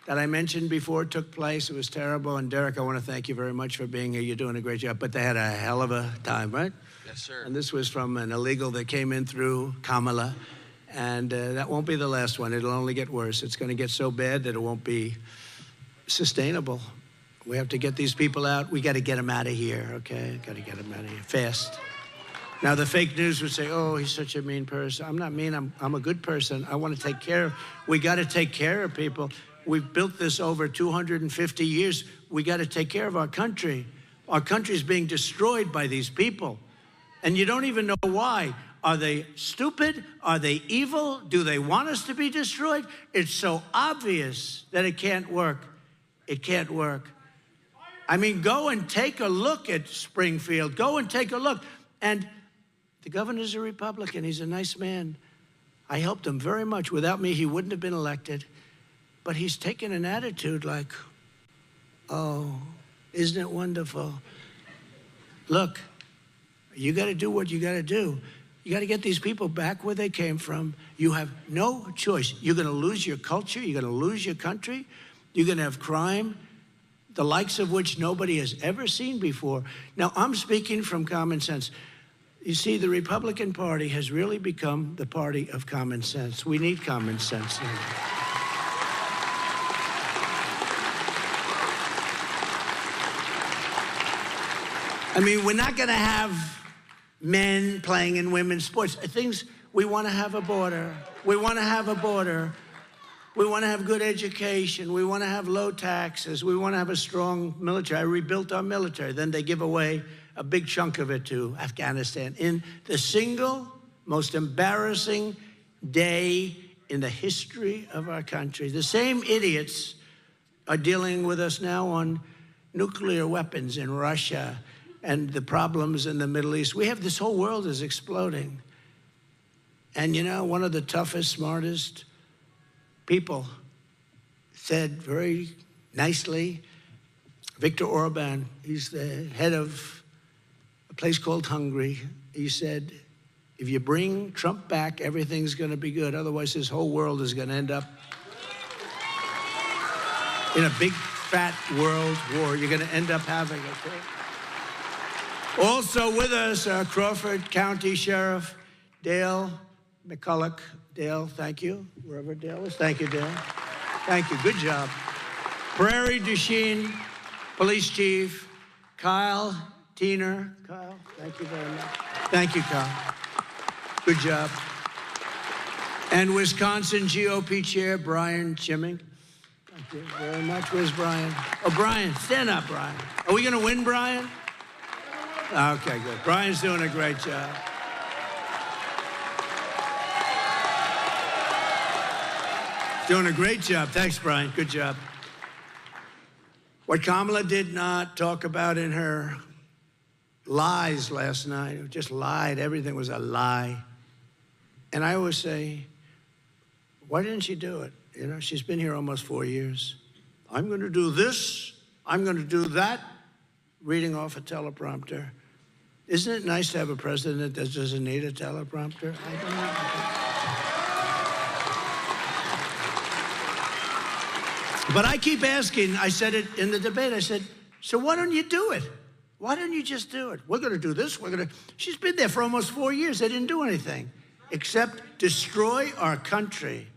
that I mentioned before took place. It was terrible. And Derek, I want to thank you very much for being here. You're doing a great job. But they had a hell of a time, right? Yes, sir. And this was from an illegal that came in through Kamala. And that won't be the last one. It'll only get worse. It's going to get so bad that it won't be sustainable. We have to get these people out. We got to get them out of here, okay? Got to get them out of here fast. Now, the fake news would say, oh, he's such a mean person. I'm not mean. I'm a good person. I want to take care of. We got to take care of people. We've built this over 250 years. We got to take care of our country. Our country is being destroyed by these people. And you don't even know why. Are they stupid? Are they evil? Do they want us to be destroyed? It's so obvious that it can't work. It can't work. I mean, go and take a look at Springfield. Go and take a look. And the governor's a Republican. He's a nice man. I helped him very much. Without me, he wouldn't have been elected. But he's taken an attitude like, oh, isn't it wonderful? Look, you got to do what you got to do. You got to get these people back where they came from. You have no choice. You're going to lose your culture. You're going to lose your country. You're going to have crime, the likes of which nobody has ever seen before. Now, I'm speaking from common sense. You see, the Republican Party has really become the party of common sense. We need common sense now. I mean, we're not going to have men playing in women's sports. Things, we want to have a border. We want to have a border. We want to have good education. We want to have low taxes. We want to have a strong military. I rebuilt our military. Then they give away a big chunk of it to Afghanistan in the single most embarrassing day in the history of our country. The same idiots are dealing with us now on nuclear weapons in Russia and the problems in the Middle East. We have, this whole world is exploding. And you know, one of the toughest, smartest people said very nicely, Viktor Orban, he's the head of a place called Hungary. He said, if you bring Trump back, everything's going to be good. Otherwise, this whole world is going to end up in a big, fat world war. You're going to end up having it. Okay? Also with us, Crawford County Sheriff Dale McCulloch. Dale, thank you. Wherever Dale is. Thank you, Dale. Thank you. Good job. Prairie du Chien Police Chief Kyle Teener. Kyle, thank you very much. Thank you, Kyle. Good job. And Wisconsin GOP Chair Brian Chimming. Thank you very much. Where's Brian? Oh, Brian, stand up, Brian. Are we going to win, Brian? Okay, good. Brian's doing a great job. Doing a great job. Thanks, Brian. Good job. What Kamala did not talk about in her lies last night, just lied. Everything was a lie. And I always say, why didn't she do it? You know, she's been here almost 4 years. I'm going to do this. I'm going to do that. Reading off a teleprompter. Isn't it nice to have a president that doesn't need a teleprompter? I don't know. But I keep asking, I said it in the debate, I said, so why don't you do it? Why don't you just do it? We're going to do this, we're going to... She's been there for almost 4 years. They didn't do anything except destroy our country.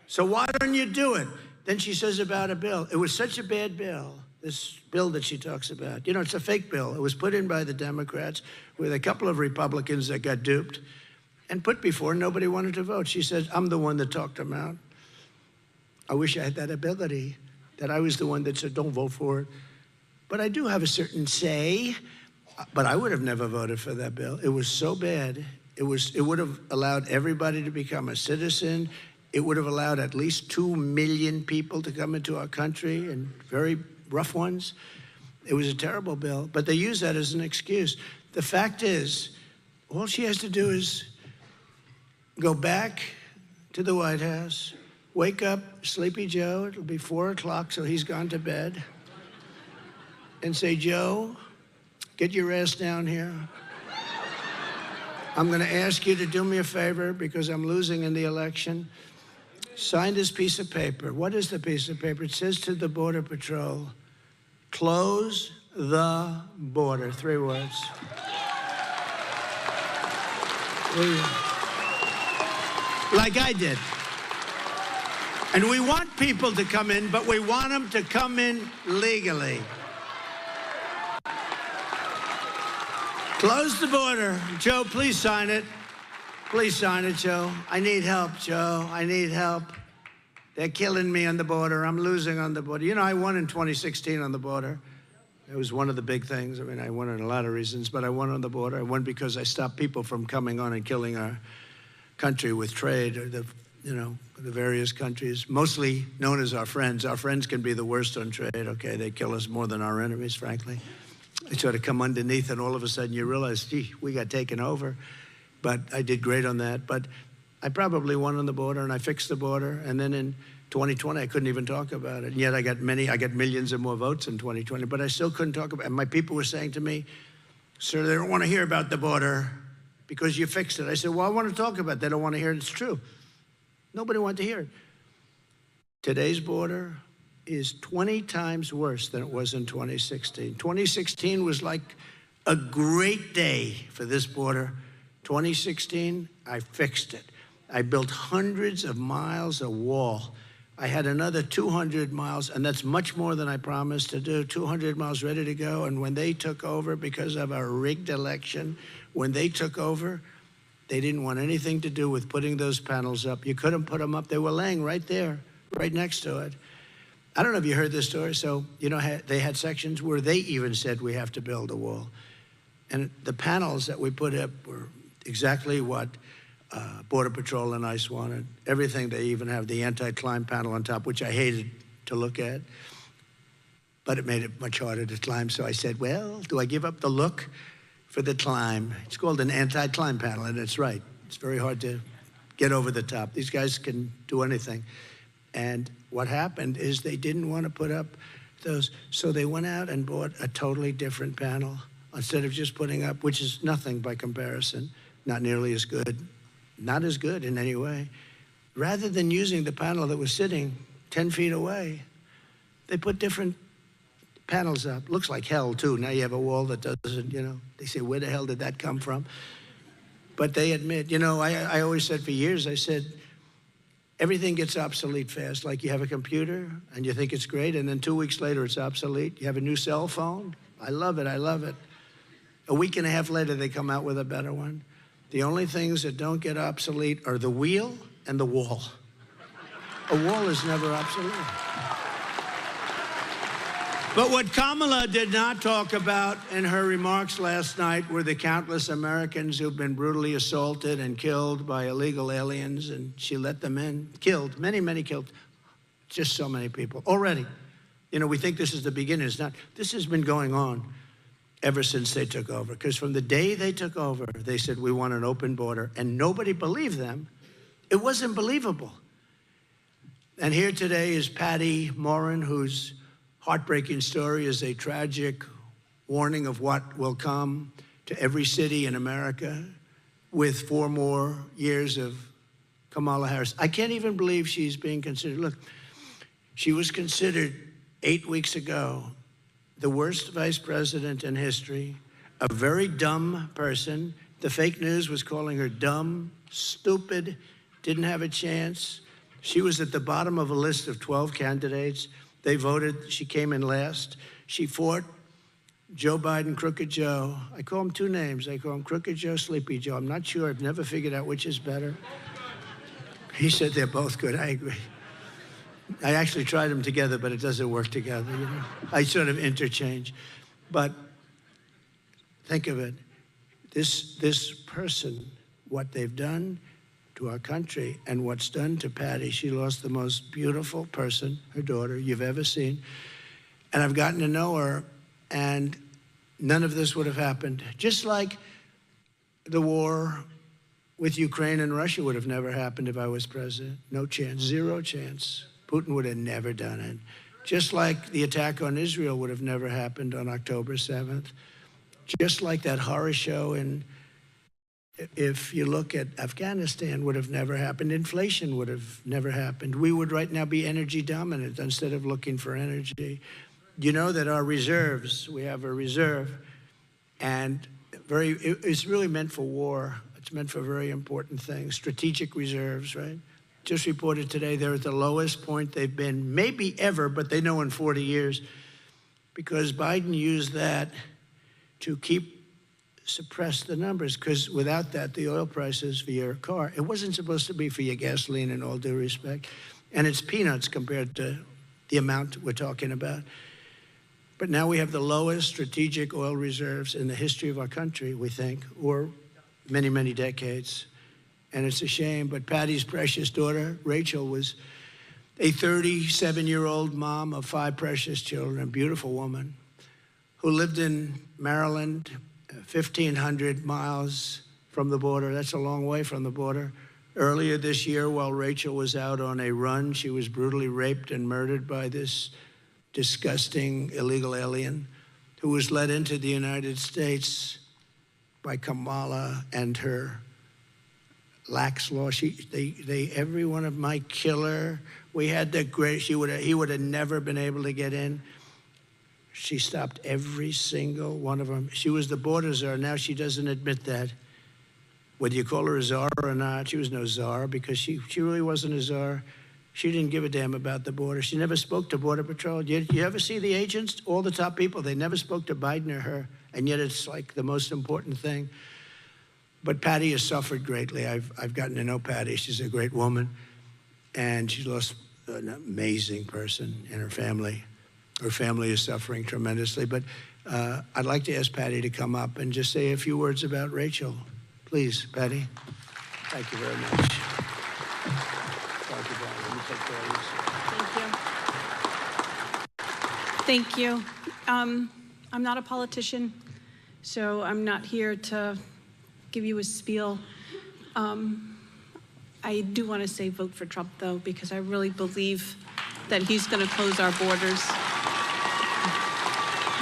So why don't you do it? Then she says about a bill. It was such a bad bill, this bill that she talks about. You know, it's a fake bill. It was put in by the Democrats with a couple of Republicans that got duped and put before, nobody wanted to vote. She said, I'm the one that talked them out. I wish I had that ability, that I was the one that said, don't vote for it. But I do have a certain say, but I would have never voted for that bill. It was so bad. It would have allowed everybody to become a citizen. It would have allowed at least 2 million people to come into our country, and very rough ones. It was a terrible bill, but they use that as an excuse. The fact is, all she has to do is go back to the White House, wake up Sleepy Joe, it'll be 4 o'clock, so he's gone to bed, and say, Joe, get your ass down here. I'm gonna ask you to do me a favor because I'm losing in the election. Sign this piece of paper. What is the piece of paper? It says to the Border Patrol, close the border. 3 words. Like I did. And we want people to come in, but we want them to come in legally. Close the border. Joe, please sign it. Please sign it, Joe. I need help, Joe. I need help. They're killing me on the border. I'm losing on the border. You know, I won in 2016 on the border. It was one of the big things. I mean, I won on a lot of reasons, but I won on the border. I won because I stopped people from coming on and killing our country with trade, or the various countries, mostly known as our friends. Our friends can be the worst on trade, okay? They kill us more than our enemies, frankly. They sort of come underneath, and all of a sudden you realize, gee, we got taken over. But I did great on that. But I probably won on the border, and I fixed the border. And then in 2020, I couldn't even talk about it. And yet I got millions and more votes in 2020, but I still couldn't talk about it. And my people were saying to me, sir, they don't want to hear about the border. because you fixed it. I said, well, I want to talk about it. They don't want to hear it. It's true. Nobody wanted to hear it. Today's border is 20 times worse than it was in 2016. 2016 was like a great day for this border. 2016, I fixed it. I built hundreds of miles of wall. I had another 200 miles, and that's much more than I promised to do, 200 miles ready to go. And when they took over, because of a rigged election, when they took over, they didn't want anything to do with putting those panels up. You couldn't put them up. They were laying right there, right next to it. I don't know if you heard this story. So, you know, they had sections where they even said we have to build a wall. And the panels that we put up were exactly what Border Patrol and ICE wanted. Everything. They even have the anti-climb panel on top, which I hated to look at. But it made it much harder to climb. So I said, well, do I give up the look for the climb? It's called an anti-climb panel, and it's right. It's very hard to get over the top. These guys can do anything. And what happened is they didn't want to put up those. So they went out and bought a totally different panel instead of just putting up, which is nothing by comparison, not nearly as good, not as good in any way. Rather than using the panel that was sitting 10 feet away, they put different panels up. Looks like hell, too. Now you have a wall that doesn't, you know, they say, where the hell did that come from? But they admit, you know, I always said for years, I said, everything gets obsolete fast. Like you have a computer and you think it's great, and then 2 weeks later it's obsolete. You have a new cell phone. I love it. I love it. A week and a half later, they come out with a better one. The only things that don't get obsolete are the wheel and the wall. A wall is never obsolete. But what Kamala did not talk about in her remarks last night were the countless Americans who've been brutally assaulted and killed by illegal aliens, and she let them in. Killed, many, many killed. Just so many people already. You know, we think this is the beginning. It's not. This has been going on ever since they took over. Because from the day they took over, they said, we want an open border. And nobody believed them. It wasn't believable. And here today is Patty Morin, whose heartbreaking story is a tragic warning of what will come to every city in America with 4 more years of Kamala Harris. I can't even believe she's being considered. Look, she was considered 8 weeks ago the worst vice president in history, a very dumb person. The fake news was calling her dumb, stupid, didn't have a chance. She was at the bottom of a list of 12 candidates. They voted. She came in last. She fought Joe Biden, Crooked Joe. I call him 2 names. I call him Crooked Joe, Sleepy Joe. I'm not sure. I've never figured out which is better. He said they're both good. I agree. I actually tried them together, but it doesn't work together. You know? I sort of interchange. But think of it. This person, what they've done to our country and what's done to Patty, she lost the most beautiful person, her daughter, you've ever seen. And I've gotten to know her, and none of this would have happened. Just like the war with Ukraine and Russia would have never happened if I was president. No chance, 0 chance. Putin would have never done it. Just like the attack on Israel would have never happened on October 7th. Just like that horror show in, if you look at Afghanistan, would have never happened. Inflation would have never happened. We would right now be energy dominant instead of looking for energy. You know that our reserves, we have a reserve, and it's really meant for war. It's meant for very important things. Strategic reserves, right? Just reported today they're at the lowest point they've been, maybe ever, but they know in 40 years, because Biden used that to suppress the numbers, because without that, the oil prices for your car, it wasn't supposed to be for your gasoline, in all due respect, and it's peanuts compared to the amount we're talking about. But now we have the lowest strategic oil reserves in the history of our country, we think, or many, many decades. And it's a shame, but Patty's precious daughter, Rachel, was a 37-year-old mom of 5 precious children, a beautiful woman, who lived in Maryland, 1,500 miles from the border. That's a long way from the border. Earlier this year, while Rachel was out on a run, she was brutally raped and murdered by this disgusting illegal alien who was led into the United States by Kamala and her lax law. Every one of my killer, we had the great, he would have never been able to get in. She stopped every single one of them. She was the border czar. Now she doesn't admit that. Whether you call her a czar or not, she was no czar because she really wasn't a czar. She didn't give a damn about the border. She never spoke to Border Patrol. You ever see the agents? All the top people, they never spoke to Biden or her, and yet it's like the most important thing. But Patty has suffered greatly. I've gotten to know Patty. She's a great woman, and she lost an amazing person in her family. Her family is suffering tremendously. But I'd like to ask Patty to come up and just say a few words about Rachel. Please, Patty. Thank you very much. Thank you, Patty. Let me take care of this. Thank you. I'm not a politician, so I'm not here to give you a spiel. I do want to say vote for Trump, though, because I really believe that he's going to close our borders.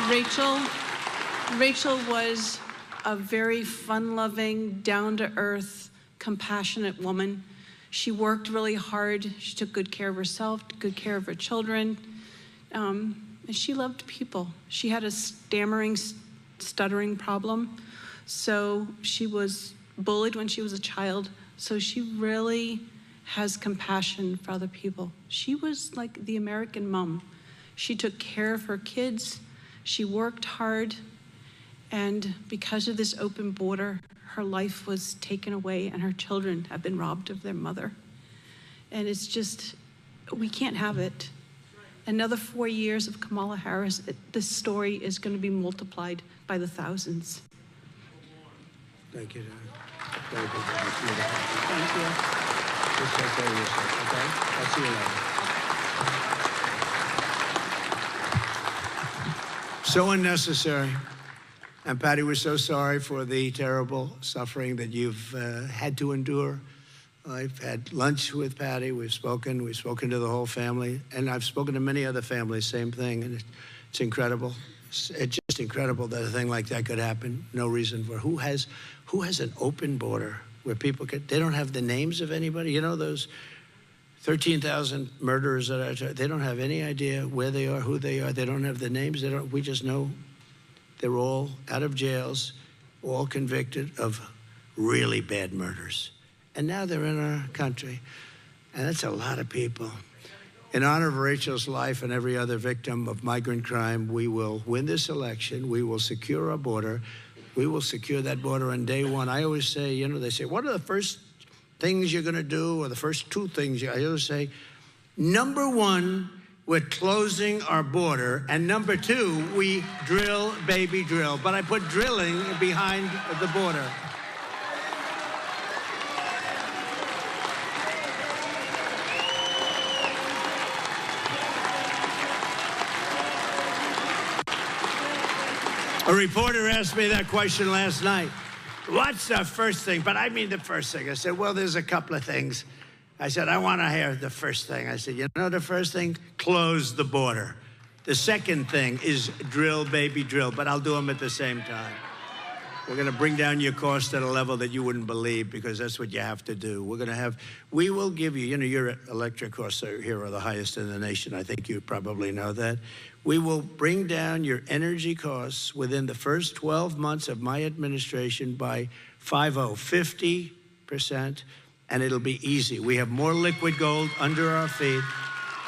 Rachel was a very fun-loving, down-to-earth, compassionate woman. She worked really hard. She took good care of herself, took good care of her children, and she loved people. She had a stuttering problem, so she was bullied when she was a child, so she really has compassion for other people. She was like the American mom. She took care of her kids, she worked hard, and because of this open border, her life was taken away and her children have been robbed of their mother. And it's just, we can't have it. Another 4 years of Kamala Harris, this story is going to be multiplied by the thousands. Thank you, Dad. Thank you. Thank you. Just take care of yourself, okay? I'll see you later. So unnecessary. And Patty, we're so sorry for the terrible suffering that you've had to endure. I've had lunch with Patty. We've spoken to the whole family, and I've spoken to many other families, same thing, and it's incredible. It's just incredible that a thing like that could happen. No reason for who has an open border where people they don't have the names of anybody. You know, those 13,000 murderers they don't have any idea where they are, who they are. They don't have the names. We just know they're all out of jails, all convicted of really bad murders. And now they're in our country. And that's a lot of people. In honor of Rachel's life and every other victim of migrant crime, we will win this election. We will secure our border. We will secure that border on day one. I always say, you know, they say, what are the first things you're going to do, or the first two things? I always say, number one, we're closing our border, and number two, we drill, baby, drill. But I put drilling behind the border. A reporter asked me that question last night. What's the first thing? But I mean the first thing. I said, well, there's a couple of things. I said, I want to hear the first thing. I said, you know the first thing? Close the border. The second thing is drill, baby, drill. But I'll do them at the same time. We're going to bring down your cost at a level that you wouldn't believe, because that's what you have to do. We will give you, your electric costs here are the highest in the nation. I think you probably know that. We will bring down your energy costs within the first 12 months of my administration by 50%, and it'll be easy. We have more liquid gold under our feet.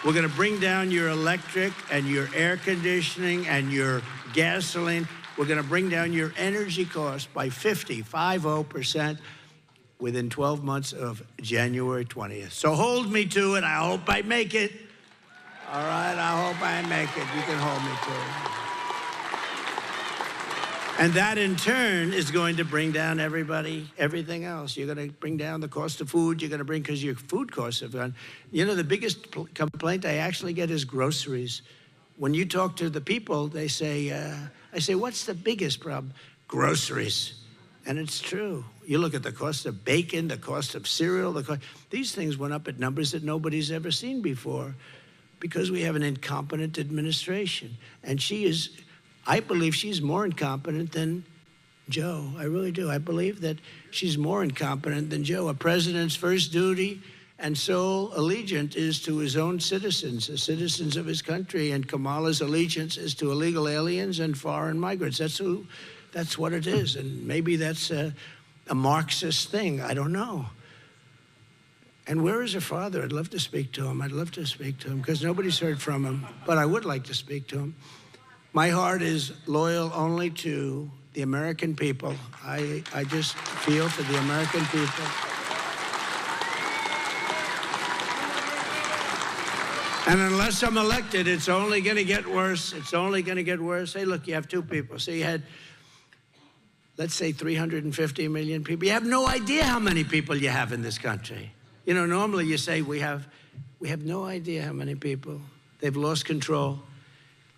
We're going to bring down your electric and your air conditioning and your gasoline. We're going to bring down your energy costs by 50% within 12 months of January 20th. So hold me to it. I hope I make it. All right, I hope I make it. You can hold me to it. And that, in turn, is going to bring down everything else. You're going to bring down the cost of food. You're going to bring, because your food costs have gone. The biggest complaint I actually get is groceries. When you talk to the people, they say, I say, what's the biggest problem? Groceries. And it's true. You look at the cost of bacon, the cost of cereal, these things went up at numbers that nobody's ever seen before, because we have an incompetent administration. And I believe she's more incompetent than Joe. I really do. I believe that she's more incompetent than Joe. A president's first duty and sole allegiance is to his own citizens, the citizens of his country, and Kamala's allegiance is to illegal aliens and foreign migrants. That's what it is, and maybe that's a Marxist thing. I don't know. And where is her father? I'd love to speak to him. I'd love to speak to him because nobody's heard from him, but I would like to speak to him. My heart is loyal only to the American people. I just feel for the American people. And unless I'm elected, it's only going to get worse. It's only going to get worse. Hey, look, you have two people. So you had, let's say, 350 million people. You have no idea how many people you have in this country. You know, normally you say we have no idea how many people. They've lost control.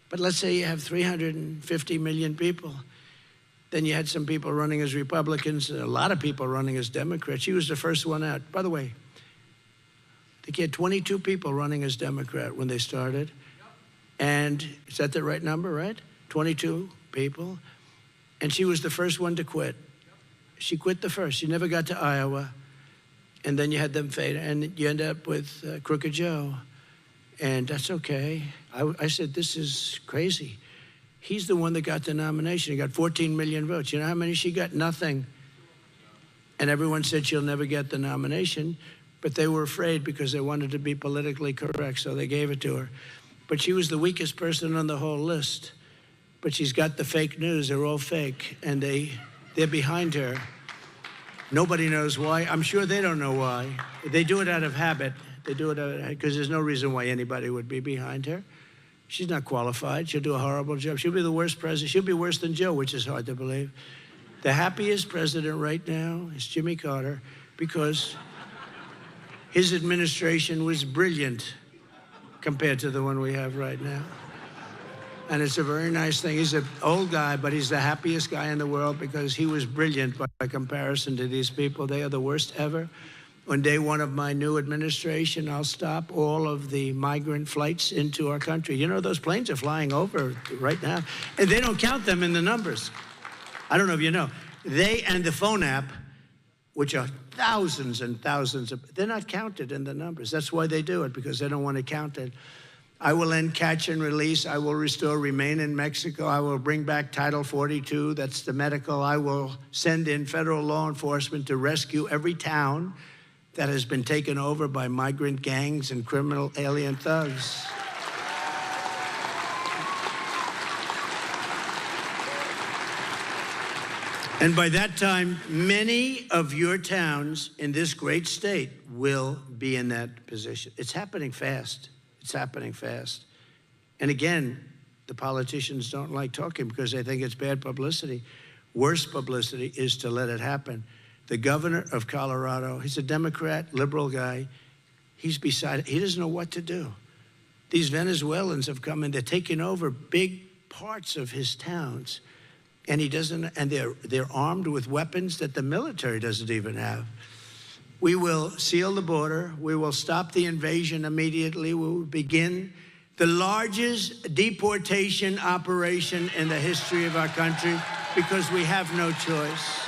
But let's say you have 350 million people. Then you had some people running as Republicans, and a lot of people running as Democrats. She was the first one out. By the way, I think you had 22 people running as Democrat when they started. And is that the right number, right? 22 people. And she was the first one to quit. She quit the first. She never got to Iowa. And then you had them fade, and you end up with Crooked Joe. And that's okay. I said, this is crazy. He's the one that got the nomination. He got 14 million votes. You know how many she got? Nothing. And everyone said she'll never get the nomination, but they were afraid because they wanted to be politically correct, so they gave it to her. But she was the weakest person on the whole list. But she's got the fake news. They're all fake, and they're behind her. Nobody knows why. I'm sure they don't know why. They do it out of habit. They do it because there's no reason why anybody would be behind her. She's not qualified. She'll do a horrible job. She'll be the worst president. She'll be worse than Joe, which is hard to believe. The happiest president right now is Jimmy Carter because his administration was brilliant compared to the one we have right now. And it's a very nice thing. He's an old guy, but he's the happiest guy in the world because he was brilliant by comparison to these people. They are the worst ever. On day one of my new administration, I'll stop all of the migrant flights into our country. You know, those planes are flying over right now, and they don't count them in the numbers. I don't know if you know. They and the phone app, which are thousands and thousands of, they're not counted in the numbers. That's why they do it, because they don't want to count it. I will end catch and release. I will restore remain in Mexico. I will bring back Title 42. That's the medical. I will send in federal law enforcement to rescue every town that has been taken over by migrant gangs and criminal alien thugs. And by that time, many of your towns in this great state will be in that position. It's happening fast. It's happening fast. And again, the politicians don't like talking because they think it's bad publicity. Worst publicity is to let it happen. The governor of Colorado, he's a Democrat, liberal guy. He's beside it. He doesn't know what to do. These Venezuelans have come in. They're taking over big parts of his towns. And he doesn't, and they're armed with weapons that the military doesn't even have. We will seal the border. We will stop the invasion immediately. We will begin the largest deportation operation in the history of our country because we have no choice.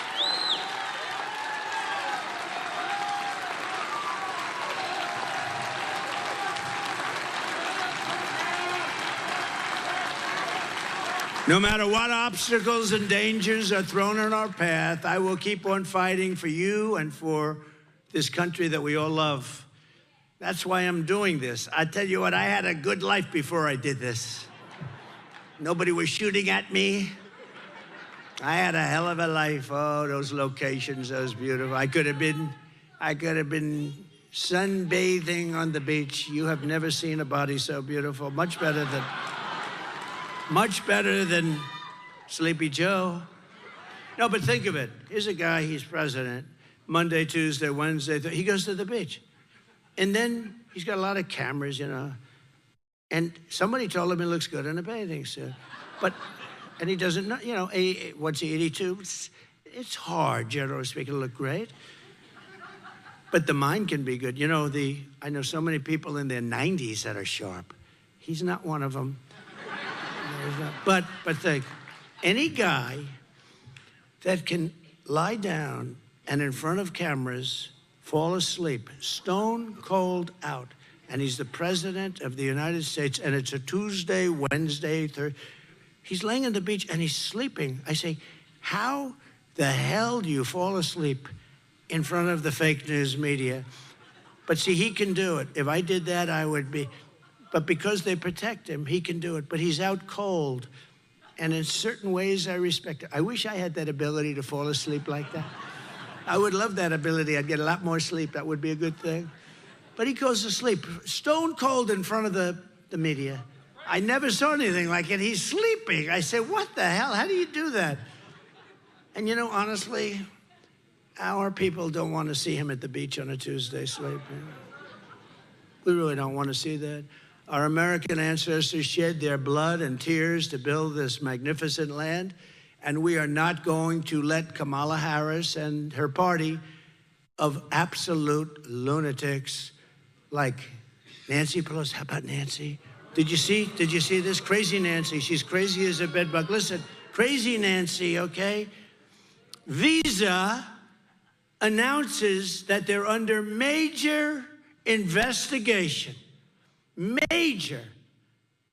No matter what obstacles and dangers are thrown in our path, I will keep on fighting for you and for this country that we all love. That's why I'm doing this. I tell you what, I had a good life before I did this. Nobody was shooting at me. I had a hell of a life. Oh, those locations, those beautiful. I could have been sunbathing on the beach. You have never seen a body so beautiful. Much better than Sleepy Joe. No, but think of it. Here's a guy, he's president. Monday, Tuesday, Wednesday, he goes to the beach. And then he's got a lot of cameras, you know. And somebody told him he looks good in a bathing suit. And he doesn't know, you know, what's he, 82? It's hard, generally speaking, to look great. But the mind can be good. You know, I know so many people in their 90s that are sharp. He's not one of them. But think, any guy that can lie down and in front of cameras fall asleep, stone cold out. And he's the president of the United States, and it's a Tuesday, Wednesday, Thursday. He's laying on the beach and he's sleeping. I say, how the hell do you fall asleep in front of the fake news media? But see, he can do it. If I did that, I would be. But because they protect him, he can do it. But he's out cold. And in certain ways, I respect it. I wish I had that ability to fall asleep like that. I would love that ability. I'd get a lot more sleep. That would be a good thing. But he goes to sleep, stone cold in front of the media. I never saw anything like it. He's sleeping. I say, what the hell? How do you do that? And you know, honestly, our people don't want to see him at the beach on a Tuesday sleeping. We really don't want to see that. Our American ancestors shed their blood and tears to build this magnificent land, and we are not going to let Kamala Harris and her party of absolute lunatics like Nancy Pelosi. How about Nancy? Did you see this? Crazy Nancy. She's crazy as a bedbug. Listen, crazy Nancy, okay? Visa announces that they're under major investigation. Major,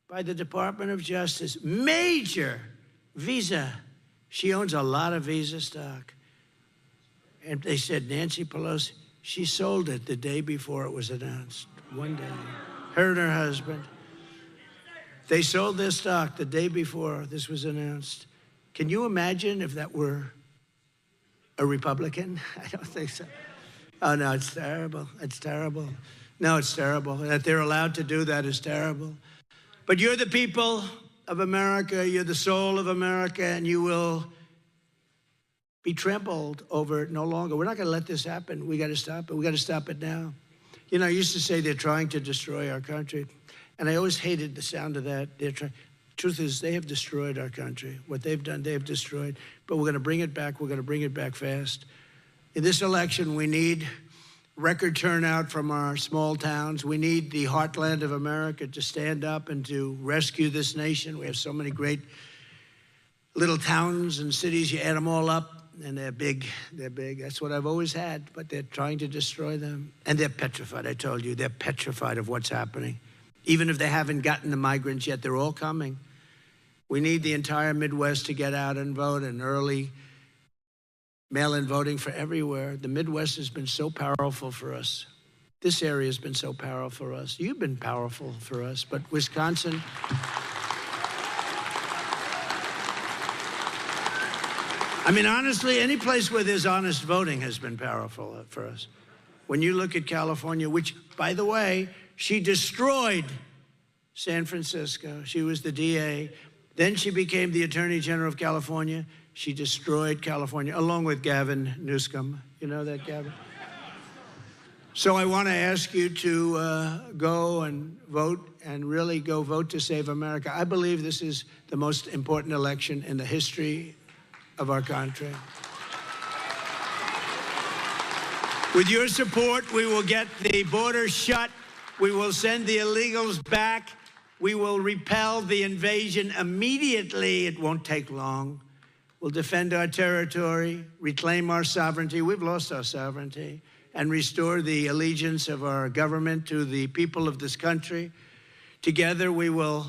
by the Department of Justice. Major. Visa. She owns a lot of Visa stock. And they said Nancy Pelosi, she sold it the day before it was announced. One day. Her and her husband. They sold their stock the day before this was announced. Can you imagine if that were a Republican? I don't think so. Oh, no, it's terrible. It's terrible. No, it's terrible. That they're allowed to do that is terrible. But you're the people of America. You're the soul of America, and you will be trampled over it no longer. We're not going to let this happen. We got to stop it. We got to stop it now. You know, I used to say they're trying to destroy our country, and I always hated the sound of that. Truth is, they have destroyed our country. What they've done, they have destroyed. But we're going to bring it back. We're going to bring it back fast. In this election, we need record turnout from our small towns. We need the heartland of America to stand up and to rescue this nation. We have so many great little towns and cities. You add them all up, and they're big. They're big. That's what I've always had, but they're trying to destroy them. And they're petrified, I told you. They're petrified of what's happening. Even if they haven't gotten the migrants yet, they're all coming. We need the entire Midwest to get out and vote, and early mail-in voting for everywhere. The Midwest has been so powerful for us. This area has been so powerful for us. You've been powerful for us, but Wisconsin... I mean, honestly, any place where there's honest voting has been powerful for us. When you look at California, which, by the way, she destroyed San Francisco. She was the DA. Then she became the Attorney General of California. She destroyed California, along with Gavin Newsom. You know that, Gavin? So I want to ask you to go and vote, and really go vote to save America. I believe this is the most important election in the history of our country. With your support, we will get the border shut. We will send the illegals back. We will repel the invasion immediately. It won't take long. We'll defend our territory, reclaim our sovereignty. We've lost our sovereignty. And restore the allegiance of our government to the people of this country. Together, we will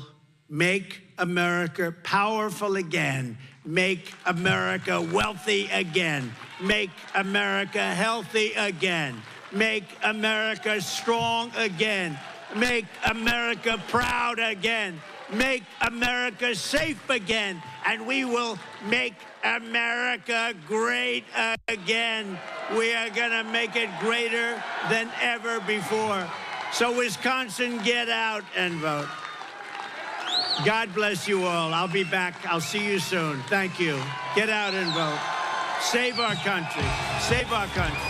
make America powerful again. Make America wealthy again. Make America healthy again. Make America strong again. Make America proud again. Make America safe again. And we will make America great again. We are going to make it greater than ever before. So Wisconsin, get out and vote. God bless you all. I'll be back. I'll see you soon. Thank you. Get out and vote. Save our country. Save our country.